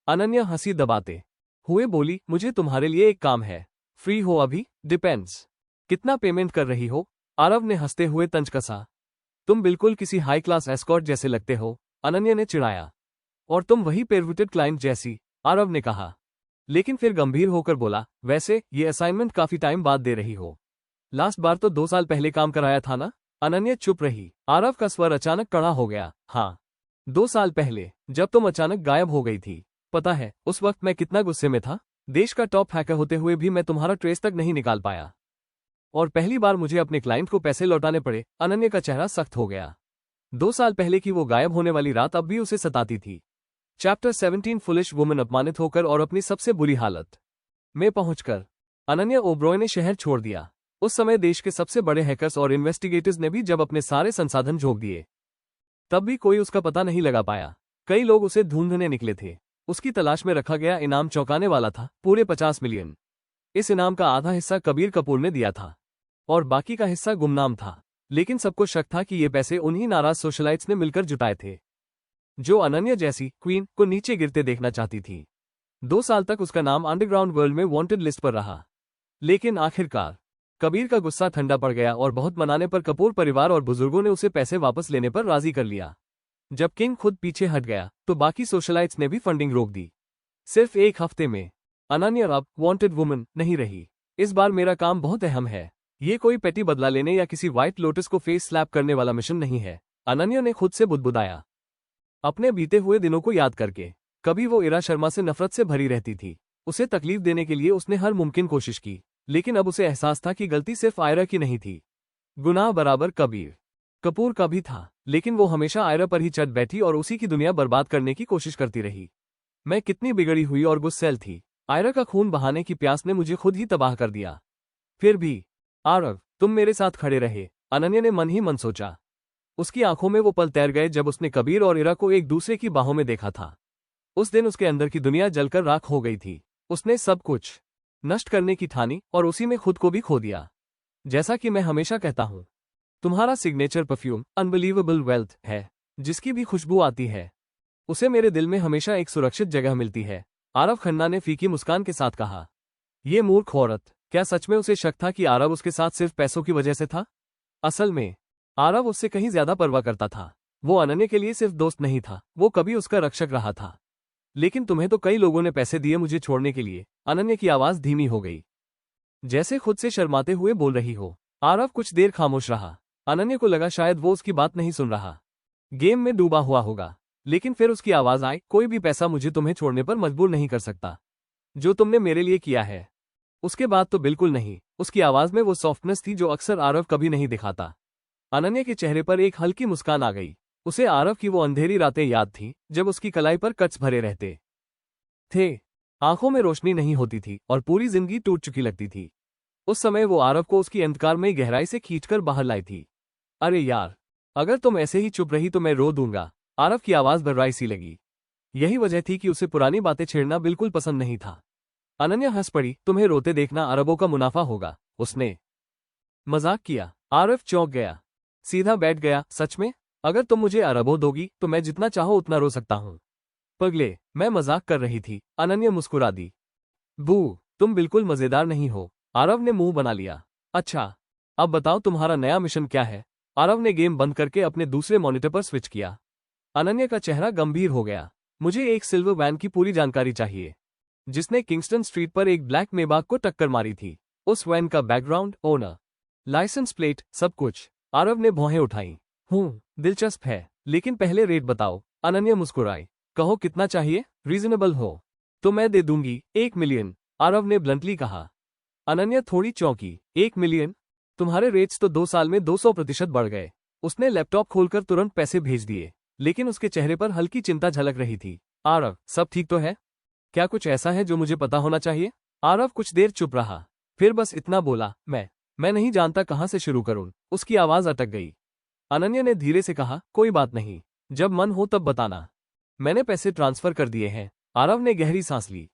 अनन्या हंसी दबाते हुए बोली, मुझे तुम्हारे लिए एक काम है। फ्री हो अभी? डिपेंड्स। कितना पेमेंट कर रही हो? आरव ने हंसते हुए तंज कसा। तुम बिल्कुल किसी हाई क्लास एस्कॉर्ट जैसे लगते हो, अनन्या ने चिढ़ाया। और तुम वही पेरविटेड क्लाइंट जैसी, आरव ने कहा, लेकिन फिर गंभीर होकर बोला, वैसे ये असाइनमेंट काफी टाइम बाद दे रही हो। लास्ट बार तो 2 साल पहले काम कराया था ना? अनन्या चुप रही। आरव का स्वर अचानक कड़ा हो गया। हाँ, 2 साल पहले, जब तुम अचानक गायब हो गई थी। पता है उस वक्त मैं कितना गुस्से में था? देश का टॉप हैकर होते हुए भी मैं तुम्हारा ट्रेस तक नहीं निकाल पाया, और पहली बार मुझे अपने क्लाइंट को पैसे लौटाने पड़े। अनन्या का चेहरा सख्त हो गया। 2 साल पहले की वो गायब होने वाली रात अब भी उसे सताती थी। Chapter 17 foolish woman. अपमानित होकर और अपनी सबसे बुरी हालत में पहुंचकर अनन्या ओब्रॉय ने शहर छोड़ दिया। उस समय देश के सबसे बड़े हैकर्स और इन्वेस्टिगेटर्स ने भी जब अपने सारे संसाधन झोंक दिए, तब भी कोई उसका पता नहीं लगा पाया। कई लोग उसे ढूंढने निकले थे। उसकी तलाश में रखा गया इनाम चौंकाने वाला था, पूरे 50 मिलियन। इस इनाम का आधा हिस्सा कबीर कपूर ने दिया था और बाकी का हिस्सा गुमनाम था। लेकिन सबको शक था कि ये पैसे उन्हीं नाराज सोशलाइट्स ने मिलकर जुटाए थे, जो अनन्या जैसी क्वीन को नीचे गिरते देखना चाहती थी। 2 साल तक उसका नाम अंडरग्राउंड वर्ल्ड में वांटेड लिस्ट पर रहा, लेकिन आखिरकार कबीर का गुस्सा ठंडा पड़ गया और बहुत मनाने पर कपूर परिवार और बुजुर्गों ने उसे पैसे वापस लेने पर राजी कर लिया। जब किंग खुद पीछे हट गया तो बाकी सोशलाइट्स ने भी फंडिंग रोक दी। सिर्फ 1 हफ्ते में अनन्या अब वांटेड वुमन नहीं रही। इस बार मेरा काम बहुत अहम है। ये कोई पेटी बदला लेने या किसी व्हाइट लोटस को फेस स्लैप करने वाला मिशन नहीं है, अनन्या ने खुद से बुदबुदाया, अपने बीते हुए दिनों को याद करके। कभी वो इरा शर्मा से नफरत से भरी रहती थी। उसे तकलीफ देने के लिए उसने हर मुमकिन कोशिश की, लेकिन अब उसे एहसास था कि गलती सिर्फ आयरा की नहीं थी, गुनाह बराबर कबीर कपूर का भी था। लेकिन वो हमेशा आयरा पर ही चढ़ बैठी और उसी की दुनिया बर्बाद करने की कोशिश करती रही। मैं कितनी बिगड़ी हुई और गुस्सैल थी। आयरा का खून बहाने की प्यास ने मुझे खुद ही तबाह कर दिया। फिर भी आरव, तुम मेरे साथ खड़े रहे, अनन्या ने मन ही मन सोचा। उसकी आंखों में वो पल तैर गए जब उसने कबीर और इरा को एक दूसरे की बाहों में देखा था। उस दिन उसके अंदर की दुनिया जलकर राख हो गई थी। उसने सब कुछ नष्ट करने की ठानी और उसी में खुद को भी खो दिया। जैसा कि मैं हमेशा कहता हूं, तुम्हारा सिग्नेचर परफ्यूम अनबिलीवेबल वेल्थ है, जिसकी भी खुशबू आती है उसे मेरे दिल में हमेशा एक सुरक्षित जगह मिलती है, आरव खन्ना ने फीकी मुस्कान के साथ कहा। ये मूर्ख औरत, क्या सच में उसे शक था कि आरव उसके साथ सिर्फ पैसों की वजह से था? असल में आरव उससे कहीं ज्यादा परवाह करता था। वो अनन्या के लिए सिर्फ दोस्त नहीं था, वो कभी उसका रक्षक रहा था। लेकिन तुम्हें तो कई लोगों ने पैसे दिए मुझे छोड़ने के लिए। अनन्या की आवाज धीमी हो गई, जैसे खुद से शर्माते हुए बोल रही हो। आरव कुछ देर खामोश रहा। अनन्या को लगा शायद वो उसकी बात नहीं सुन रहा, गेम में डूबा हुआ होगा। लेकिन फिर उसकी आवाज आई, कोई भी पैसा मुझे तुम्हें छोड़ने पर मजबूर नहीं कर सकता, जो तुमने मेरे लिए किया है। उसके बाद तो बिल्कुल नहीं। उसकी आवाज में वो सॉफ्टनेस थी जो अक्सर आरव कभी नहीं दिखाता। अनन्या के चेहरे पर एक हल्की मुस्कान आ गई। उसे आरव की वो अंधेरी रातें याद थीं जब उसकी कलाई पर कट्स भरे रहते थे, आंखों में रोशनी नहीं होती थी और पूरी जिंदगी टूट चुकी लगती थी। उस समय वो आरव को उसकी अंधकार में गहराई से खींचकर बाहर लाई थी। अरे यार, अगर तुम ऐसे ही चुप रही तो मैं रो दूंगा। आरव की आवाज भर्राई सी लगी। यही वजह थी कि उसे पुरानी बातें छेड़ना बिल्कुल पसंद नहीं था। अनन्या हंस पड़ी, तुम्हें रोते देखना अरबों का मुनाफा होगा, उसने मजाक किया। आरव चौंक गया, सीधा बैठ गया। सच में? अगर तुम मुझे अरबों दोगी तो मैं जितना चाहो उतना रो सकता हूं। पगले, मैं मजाक कर रही थी, अनन्या मुस्कुरा दी। बू, तुम बिल्कुल मजेदार नहीं हो। आरव ने मुंह बना लिया। अच्छा, अब बताओ तुम्हारा नया मिशन क्या है? आरव ने गेम बंद करके अपने दूसरे मॉनिटर पर स्विच किया। अनन्या का चेहरा गंभीर हो गया। मुझे एक सिल्वर वैन की पूरी जानकारी चाहिए, जिसने किंगस्टन स्ट्रीट पर एक ब्लैक मेबाक को टक्कर मारी थी। उस वैन का बैकग्राउंड, ओनर, लाइसेंस प्लेट, सब कुछ। आरव ने भौहें उठाई। दिलचस्प है, लेकिन पहले रेट बताओ। अनन्या मुस्कुराई। कहो कितना चाहिए? रीजनेबल हो तो मैं दे दूंगी, 1 मिलियन, आरव ने ब्लंटली कहा। अनन्या थोड़ी चौंकी। 1 मिलियन? तुम्हारे रेट्स तो 2 साल में 200% बढ़ गए। उसने लैपटॉप खोलकर तुरंत पैसे भेज दिए, लेकिन उसके चेहरे पर हल्की चिंता झलक रही थी। आरव, सब ठीक तो है? क्या कुछ ऐसा है जो मुझे पता होना चाहिए? आरव कुछ देर चुप रहा, फिर बस इतना बोला, मैं नहीं जानता कहां से शुरू करूं। उसकी आवाज अटक गई। अनन्या ने धीरे से कहा, कोई बात नहीं, जब मन हो तब बताना। मैंने पैसे ट्रांसफर कर दिए हैं। आरव ने गहरी सांस ली।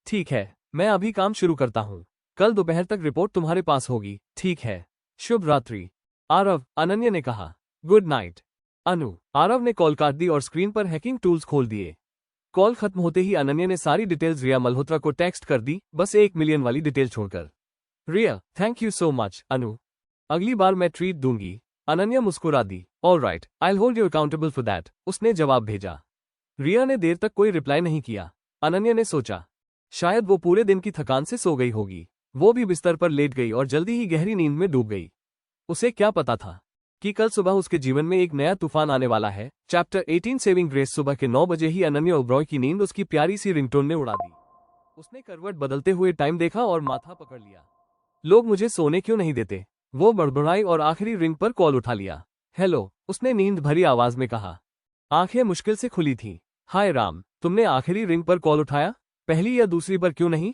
ठीक है, मैं अभी काम शुरू करता हूं। कल दोपहर तक रिपोर्ट तुम्हारे पास होगी, ठीक है? शुभ रात्रि, आरव, अनन्या ने कहा। गुड नाइट, अनु। आरव ने कॉल काट दी और स्क्रीन पर हैकिंग टूल्स खोल दिए। कॉल खत्म होते ही अनन्या ने सारी डिटेल्स रिया मल्होत्रा को टेक्स्ट कर दी, बस 1 मिलियन वाली डिटेल छोड़कर। Riya, thank you so much, Anu. अगली बार मैं ट्रीट दूंगी। अनन्या मुस्कुरा दी। All right, I will hold you accountable for that, उसने जवाब भेजा। रिया ने देर तक कोई रिप्लाई नहीं किया। अनन्या ने सोचा, शायद वो पूरे दिन की थकान से सो गई होगी। वो भी बिस्तर पर लेट गई और जल्दी ही गहरी नींद में डूब गई। उसे क्या पता था कि कल सुबह उसके जीवन में एक नया तूफान आने वाला है। Chapter 18 saving grace. सुबह के 9 बजे ही अनन्या ओब्रॉय की नींद उसकी प्यारी सी रिंगटोन ने उड़ा दी। उसने करवट बदलते हुए टाइम देखा और माथा पकड़ लिया। लोग मुझे सोने क्यों नहीं देते? वो बड़बड़ाई और आखिरी रिंग पर कॉल उठा लिया। हेलो, उसने नींद भरी आवाज में कहा। आंखें मुश्किल से खुली थीं। हाय राम, तुमने आखिरी रिंग पर कॉल उठाया? पहली या दूसरी पर क्यों नहीं?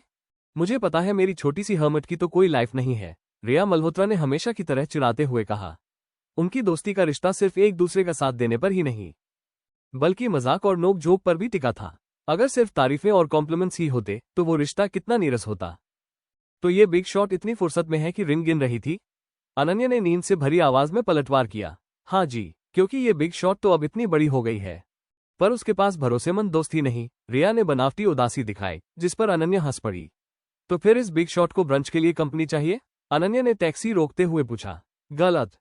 मुझे पता है मेरी छोटी सी हर्मिट की तो कोई लाइफ नहीं है, रिया मल्होत्रा ने हमेशा की तरह चिढ़ाते हुए कहा। उनकी दोस्ती का रिश्ता सिर्फ एक दूसरे का साथ देने पर ही नहीं, बल्कि मजाक और नोक झोंक पर भी टिका था। अगर सिर्फ तारीफें और कॉम्प्लीमेंट्स ही होते तो वो रिश्ता कितना नीरस होता। तो ये बिग शॉट इतनी फुर्सत में है कि रिंग गिन रही थी। अनन्या ने नींद से भरी आवाज में पलटवार किया। हाँ जी, क्योंकि ये बिग शॉट तो अब इतनी बड़ी हो गई है। पर उसके पास भरोसेमंद दोस्त ही नहीं। रिया ने बनावटी उदासी दिखाई, जिस पर अनन्या हंस पड़ी। तो फिर इस बिग शॉट को ब्रंच के लिए कंपनी चाहिए? अनन्या ने टैक्सी रोकते हुए पूछा। गलत।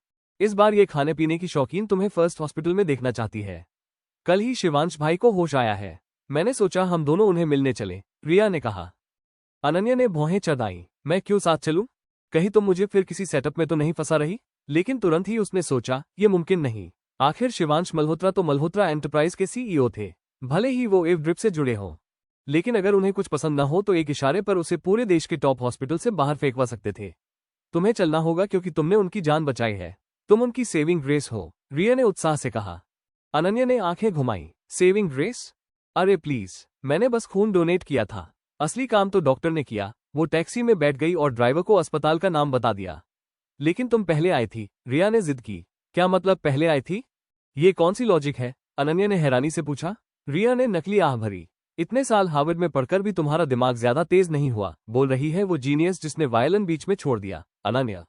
इस बार ये खाने पीने की शौकीन तुम्हें फर्स्ट हॉस्पिटल में देखना चाहती है। कल ही शिवांश भाई को होश आया है, मैंने सोचा हम दोनों उन्हें मिलने चले, रिया ने कहा। अनन्या ने भौहें चढ़ाई। मैं क्यों साथ चलूं? कहीं तुम मुझे फिर किसी सेटअप में तो नहीं फंसा रही? लेकिन तुरंत ही उसने सोचा, ये मुमकिन नहीं। आखिर शिवांश मल्होत्रा तो मल्होत्रा एंटरप्राइज के सीईओ थे। भले ही वो एव ड्रिप से जुड़े हों, लेकिन अगर उन्हें कुछ पसंद न हो तो एक इशारे पर उसे पूरे देश के टॉप हॉस्पिटल से बाहर फेंकवा सकते थे। तुम्हें चलना होगा क्योंकि तुमने उनकी जान बचाई है। तुम उनकी सेविंग ग्रेस हो, रिया ने उत्साह से कहा। अनन्या ने आंखें घुमाई। Saving grace? अरे प्लीज, मैंने बस खून डोनेट किया था। असली काम तो डॉक्टर ने किया। वो टैक्सी में बैठ गई और ड्राइवर को अस्पताल का नाम बता दिया। लेकिन तुम पहले आई थी, रिया ने जिद की। क्या मतलब पहले आई थी? ये कौन सी लॉजिक है? अनन्या ने हैरानी से पूछा। रिया ने नकली आह भरी। इतने साल हार्वर्ड में पढ़कर भी तुम्हारा दिमाग ज्यादा तेज नहीं हुआ, बोल रही है वो जीनियस जिसने वायलिन बीच में छोड़ दिया। अनन्या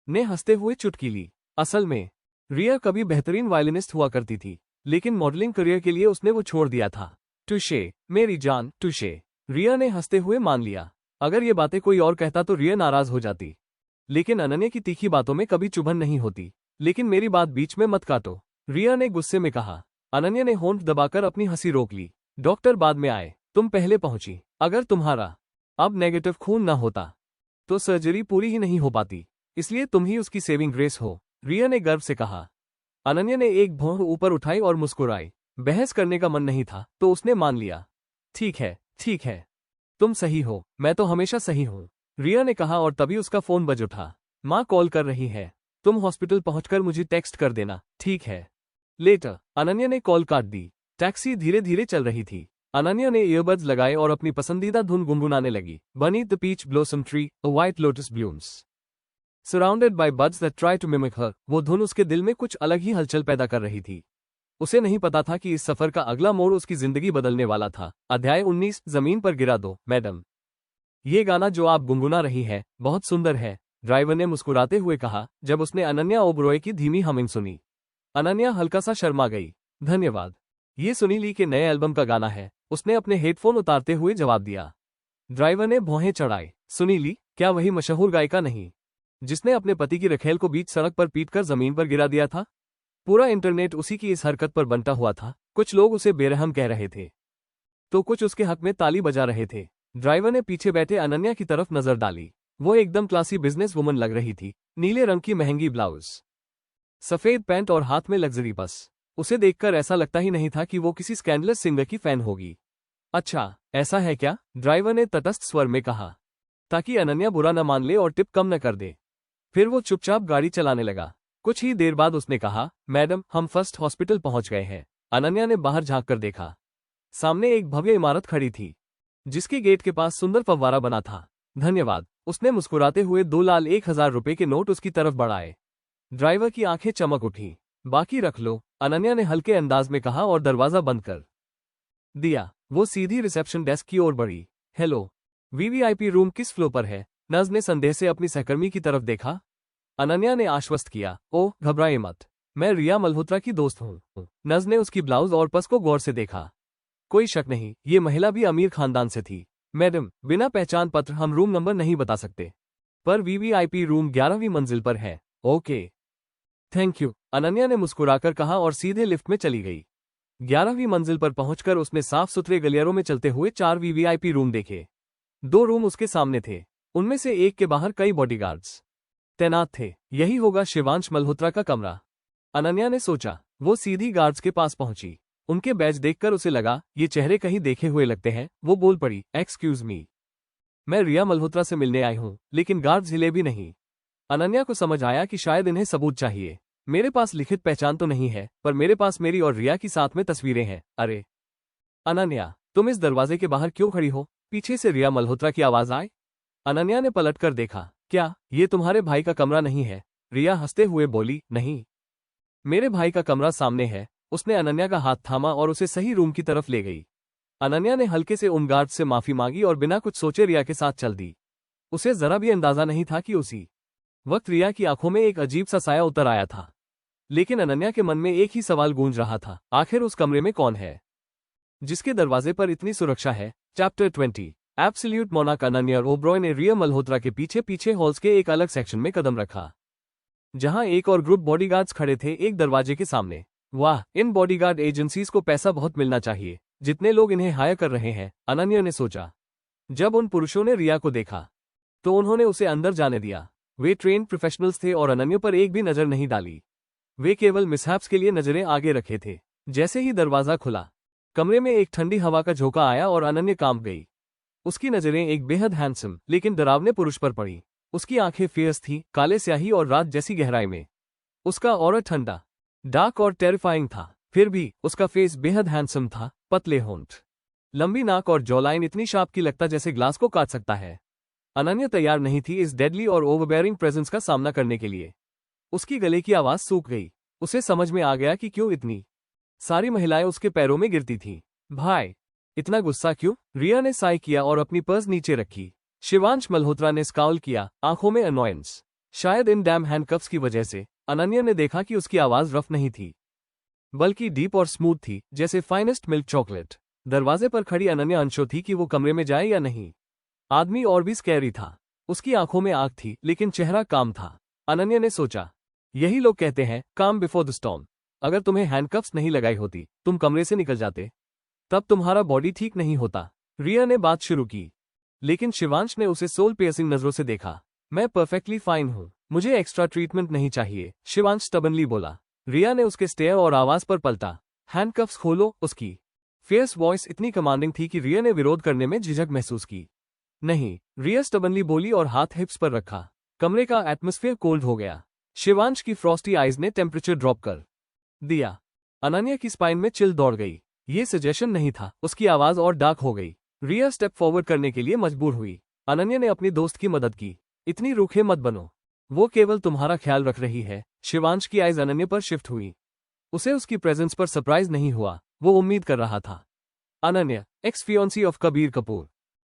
ने हंसते हुए चुटकी ली। असल में रिया कभी बेहतरीन वायलिनिस्ट हुआ करती थी, लेकिन मॉडलिंग करियर के लिए उसने वो छोड़ दिया था। टुशे मेरी जान, टुशे, रिया ने हंसते हुए मान लिया। अगर ये बातें कोई और कहता तो रिया नाराज हो जाती, लेकिन अनन्या की तीखी बातों में कभी चुभन नहीं होती। लेकिन मेरी बात बीच में मत काटो, रिया ने गुस्से में कहा। अनन्या ने होंठ दबाकर अपनी हंसी रोक ली। डॉक्टर बाद में आए, तुम पहले पहुंची। अगर तुम्हारा अब नेगेटिव खून न होता तो सर्जरी पूरी ही नहीं हो पाती, इसलिए तुम ही उसकी सेविंग ग्रेस हो, रिया ने गर्व से कहा। अनन्या ने एक भौं ऊपर उठाई और मुस्कुराई। बहस करने का मन नहीं था तो उसने मान लिया। ठीक है, तुम सही हो, मैं तो हमेशा सही हूं, रिया ने कहा और तभी उसका फोन बज उठा। माँ कॉल कर रही है, तुम हॉस्पिटल पहुंचकर मुझे टेक्स्ट कर देना, ठीक है? लेटर। अनन्या ने कॉल काट दी। टैक्सी धीरे धीरे चल रही थी। अनन्या ने ईयरबड्स लगाए और अपनी पसंदीदा धुन गुनगुनाने लगी। Beneath the peach blossom tree, a white lotus blooms, surrounded by buds that try to mimic her. वो धुन उसके दिल में कुछ अलग ही हलचल पैदा कर रही थी। उसे नहीं पता था कि इस सफर का अगला मोड़ उसकी जिंदगी बदलने वाला था। अध्याय 19, जमीन पर गिरा दो, मैडम। ये गाना जो आप गुनगुना रही है बहुत सुंदर है, ड्राइवर ने मुस्कुराते हुए कहा जब उसने अनन्या ओबरॉय की धीमी हमिंग सुनी। अनन्या हल्का सा शर्मा गई। धन्यवाद, ये सुनीली के नए एल्बम का गाना है, उसने अपने हेडफोन उतारते हुए जवाब दिया। ड्राइवर ने भौहें चढ़ाई। सुनीली? क्या वही मशहूर गायिका नहीं जिसने अपने पति की रखेल को बीच सड़क पर पीटकर जमीन पर गिरा दिया था? पूरा इंटरनेट उसी की इस हरकत पर बनता हुआ था। कुछ लोग उसे बेरहम कह रहे थे तो कुछ उसके हक में ताली बजा रहे थे। ड्राइवर ने पीछे बैठे अनन्या की तरफ नजर डाली। वो एकदम क्लासी बिजनेस वुमन लग रही थी। नीले रंग की महंगी ब्लाउज, सफेद पैंट और हाथ में लग्जरी पर्स। उसे देखकर ऐसा लगता ही नहीं था कि वो किसी स्कैंडलस सिंगर की फैन होगी। अच्छा, ऐसा है क्या? ड्राइवर ने तटस्थ स्वर में कहा, ताकि अनन्या बुरा न मान ले और टिप कम न कर दे। फिर वो चुपचाप गाड़ी चलाने लगा। कुछ ही देर बाद उसने कहा, मैडम हम फर्स्ट हॉस्पिटल पहुंच गए हैं। अनन्या ने बाहर झांक कर देखा। सामने एक भव्य इमारत खड़ी थी, जिसके गेट के पास सुंदर फव्वारा बना था। धन्यवाद, उसने मुस्कुराते हुए 2 लाल 1,000 रुपए के नोट उसकी तरफ बढ़ाए। ड्राइवर की आंखें चमक उठी। बाकी रख लो, अनन्या ने हल्के अंदाज में कहा और दरवाजा बंद कर दिया। वो सीधी रिसेप्शन डेस्क की ओर बढ़ी। हेलो, वीवीआईपी रूम किस फ्लोर पर है? नज ने संदेह से अपनी सहकर्मी की तरफ देखा। अनन्या ने आश्वस्त किया, ओह घबराए मत, मैं रिया मल्होत्रा की दोस्त हूँ। नज ने उसकी ब्लाउज और पर्स को गौर से देखा। कोई शक नहीं, ये महिला भी अमीर खानदान से थी। मैडम, बिना पहचान पत्र हम रूम नंबर नहीं बता सकते, पर वीवीआईपी रूम 11वीं मंजिल पर है। ओके, थैंक यू, अनन्या ने मुस्कुराकर कहा और सीधे लिफ्ट में चली गई। 11वीं मंजिल पर पहुंचकर उसने साफ सुथरे गलियारों में चलते हुए 4 वीवीआईपी रूम देखे। 2 रूम उसके सामने थे, उनमें से एक के बाहर कई बॉडीगार्ड्स तैनात थे। यही होगा शिवांश मल्होत्रा का कमरा, अनन्या ने सोचा। वो सीधी गार्ड्स के पास पहुंची। उनके बैज देखकर उसे लगा ये चेहरे कहीं देखे हुए लगते हैं। वो बोल पड़ी, एक्सक्यूज मी, मैं रिया मल्होत्रा से मिलने आई हूं, लेकिन गार्ड्स हिले भी नहीं। अनन्या को समझ आया कि शायद इन्हें सबूत चाहिए। मेरे पास लिखित पहचान तो नहीं है, पर मेरे पास मेरी और रिया की साथ में तस्वीरें हैं। अरे अनन्या, तुम इस दरवाजे के बाहर क्यों खड़ी हो? पीछे से रिया मल्होत्रा की आवाज आई। अनन्या ने पलटकर देखा। क्या ये तुम्हारे भाई का कमरा नहीं है? रिया हंसते हुए बोली, नहीं, मेरे भाई का कमरा सामने है। उसने अनन्या का हाथ थामा और उसे सही रूम की तरफ ले गई। अनन्या ने हल्के से उन गार्ड से माफी मांगी और बिना कुछ सोचे रिया के साथ चल दी। उसे जरा भी अंदाजा नहीं था कि उसी वक्त रिया की आंखों में एक अजीब सा साया उतर आया था, लेकिन अनन्या के मन में एक ही सवाल गूंज रहा था, आखिर उस कमरे में कौन है जिसके दरवाजे पर इतनी सुरक्षा है। Chapter 20 absolute monarch. अनन्या और ओब्रॉय ने रिया मल्होत्रा के पीछे पीछे हॉल्स के एक अलग सेक्शन में कदम रखा, जहां एक और ग्रुप बॉडीगार्ड्स खड़े थे एक दरवाजे के सामने। वाह, इन बॉडीगार्ड एजेंसीज को पैसा बहुत मिलना चाहिए, जितने लोग इन्हें हायर कर रहे हैं, अनन्या ने सोचा। जब उन पुरुषों ने रिया को देखा तो उन्होंने उसे अंदर जाने दिया। वे ट्रेन्ड प्रोफेशनल्स थे और अनन्या पर एक भी नजर नहीं डाली। वे केवल मिसहैप्स के लिए नजरें आगे रखे थे। जैसे ही दरवाजा खुला, कमरे में एक ठंडी हवा का झोंका आया और अनन्या कांप गई। उसकी नजरें एक बेहद हैंडसम लेकिन डरावने पुरुष पर पड़ी। उसकी आंखें फेयर्स थी, काले स्याही और रात जैसी गहराई में। उसका ऑरा ठंडा, डार्क और टेरिफाइंग था, फिर भी उसका फेस बेहद हैंडसम था। पतले होंठ, लंबी नाक और जॉलाइन इतनी शार्प की लगता जैसे ग्लास को काट सकता है। अनन्या तैयार नहीं थी इस डेडली और ओवरबेयरिंग प्रेजेंस का सामना करने के लिए। उसकी गले की आवाज सूख गई। उसे समझ में आ गया कि क्यों इतनी सारी महिलाएं उसके पैरों में गिरती थीं। भाई, इतना गुस्सा क्यों? रिया ने साय किया और अपनी पर्स नीचे रखी। शिवांश मल्होत्रा ने स्काउल किया, आंखों में अनॉयंस। शायद इन डैम हैंडकफ्स की वजह से। अनन्या ने देखा कि उसकी आवाज रफ नहीं थी, बल्कि डीप और स्मूथ थी, जैसे फाइनेस्ट मिल्क चॉकलेट। दरवाजे पर खड़ी अनन्या अनश्योर थी कि वो कमरे में जाए या नहीं। आदमी और भी स्कैरी था। उसकी आंखों में आग थी लेकिन चेहरा काम था। अनन्या ने सोचा, यही लोग कहते हैं काम बिफोर द स्टॉर्म। अगर तुम्हें हैंडकफ्स नहीं लगाई होती, तुम कमरे से निकल जाते। तब तुम्हारा बॉडी ठीक नहीं होता। रिया ने बात शुरू की, लेकिन शिवांश ने उसे सोल पियर्सिंग नजरों से देखा। मैं परफेक्टली फाइन हूं, मुझे एक्स्ट्रा ट्रीटमेंट नहीं चाहिए, शिवांश स्टबनली बोला। रिया ने उसके स्टेयर और आवाज पर पलटा। हैंडकफ्स खोलो। उसकी फेयर्स वॉइस इतनी कमांडिंग थी कि रिया ने विरोध करने में झिझक महसूस की। नहीं, रिया स्टबनली बोली और हाथ हिप्स पर रखा। कमरे का एटमॉस्फेयर कोल्ड हो गया। शिवांश की फ्रॉस्टी आइज ने टेम्परेचर ड्रॉप कर दिया। अनन्या की स्पाइन में चिल दौड़ गई। ये सजेशन नहीं था। उसकी आवाज और डार्क हो गई। रिया स्टेप फॉरवर्ड करने के लिए मजबूर हुई। अनन्या ने अपनी दोस्त की मदद की। इतनी रूखे मत बनो, वो केवल तुम्हारा ख्याल रख रही है। शिवांश की आइज अनन्या पर शिफ्ट हुई। उसे उसकी प्रेजेंस पर सरप्राइज नहीं हुआ, वो उम्मीद कर रहा था। Ananya, ex fiancee of Kabir Kapoor,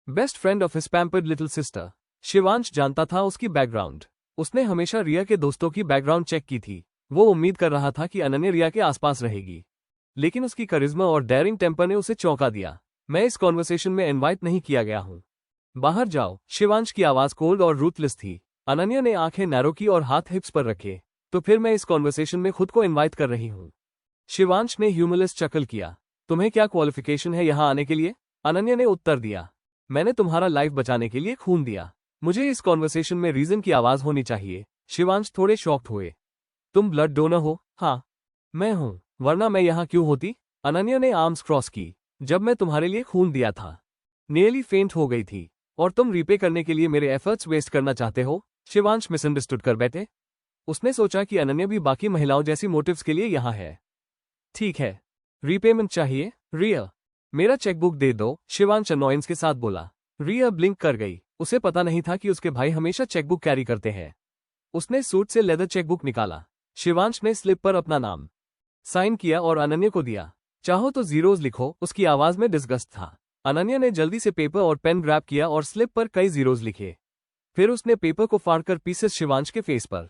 best friend of his pampered little sister. Shivansh जानता था उसकी बैकग्राउंड। उसने हमेशा रिया के दोस्तों की बैकग्राउंड चेक की थी। वो उम्मीद कर रहा था कि अनन्या रिया के आसपास रहेगी, लेकिन उसकी करिश्मा और डेयरिंग टेम्पर ने उसे चौंका दिया। मैं इस कॉन्वर्सेशन में इनवाइट नहीं किया गया हूं, बाहर जाओ। शिवांश की आवाज कोल्ड और रूथलेस थी। अनन्या ने आंखें नैरो की और हाथ हिप्स पर रखे। तो फिर मैं इस कॉन्वर्सेशन में खुद को इनवाइट कर रही हूं। शिवांश ने ह्यूमरलेस चकल किया। तुम्हें क्या क्वालिफिकेशन है यहां आने के लिए? अनन्या ने उत्तर दिया, मैंने तुम्हारा लाइफ बचाने के लिए खून दिया। मुझे इस कॉन्वर्सेशन में रीजन की आवाज होनी चाहिए। शिवांश थोड़े शॉक्ड हुए। तुम ब्लड डोनर हो? हाँ, मैं हूं, वरना मैं यहां क्यों होती? अनन्या ने आर्म्स क्रॉस की। जब मैं तुम्हारे लिए खून दिया था, नियरली फेंट हो गई थी, और तुम रीपे करने के लिए मेरे एफर्ट्स वेस्ट करना चाहते हो? शिवांश मिसअंडरस्टूड कर बैठे। उसने सोचा कि अनन्या भी बाकी महिलाओं जैसी मोटिव्स के लिए यहां है। ठीक है, रीपेमेंट चाहिए? रिया, मेरा चेकबुक दे दो, शिवांश अनॉयंस के साथ बोला। रिया ब्लिंक कर गई। उसे पता नहीं था कि उसके भाई हमेशा चेकबुक कैरी करते हैं। उसने सूट से लेदर चेकबुक निकाला। शिवांश ने स्लिप पर अपना नाम साइन किया और अनन्या को दिया। चाहो तो जीरोज लिखो, उसकी आवाज में डिस्गस्ट था। अनन्या ने जल्दी से पेपर और पेन ग्रैब किया और स्लिप पर कई जीरोज लिखे। फिर उसने पेपर को फाड़कर पीसेस शिवांश के फेस पर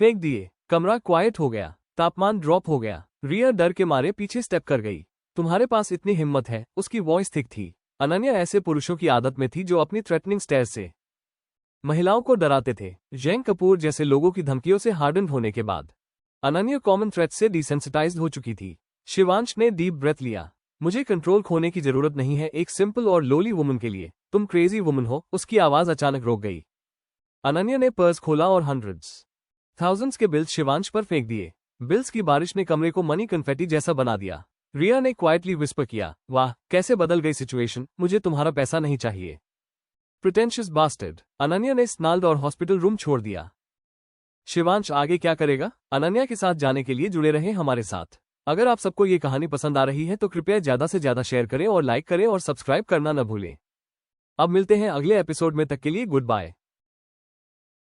फेंक दिए। कमरा क्वाइट हो गया, तापमान ड्रॉप हो गया। रिया डर के मारे पीछे स्टेप कर गई। तुम्हारे पास इतनी हिम्मत है? उसकी वॉइस थिक थी। अनन्या ऐसे पुरुषों की आदत में थी जो अपनी थ्रेटनिंग स्टेयर से महिलाओं को डराते थे। जैन कपूर जैसे लोगों की धमकियों से हार्डन होने के बाद अनन्या कॉमन थ्रेट से डिसेंसिटाइज्ड हो चुकी थी। शिवांश ने डीप ब्रेथ लिया। मुझे कंट्रोल खोने की जरूरत नहीं है एक सिंपल और लोली वुमन के लिए। तुम क्रेजी वुमन हो। उसकी आवाज अचानक रोक गई। अनन्या ने पर्स खोला और हंड्रेड्स थाउजेंड्स के बिल्स शिवांश पर फेंक दिए। बिल्स की बारिश ने कमरे को मनी कन्फेटी जैसा बना दिया। रिया ने क्वाइटली विस्पर किया, वाह, कैसे बदल गई सिचुएशन। मुझे तुम्हारा पैसा नहीं चाहिए, प्रिटेंशियस बास्टर्ड। अनन्या ने स्नाल्ड और हॉस्पिटल रूम छोड़ दिया। शिवांश आगे क्या करेगा? अनन्या के साथ जाने के लिए जुड़े रहें हमारे साथ। अगर आप सबको ये कहानी पसंद आ रही है तो कृपया ज्यादा से ज्यादा शेयर करें और लाइक करें और सब्सक्राइब करना न भूलें। अब मिलते हैं अगले एपिसोड में, तक के लिए गुड बाय।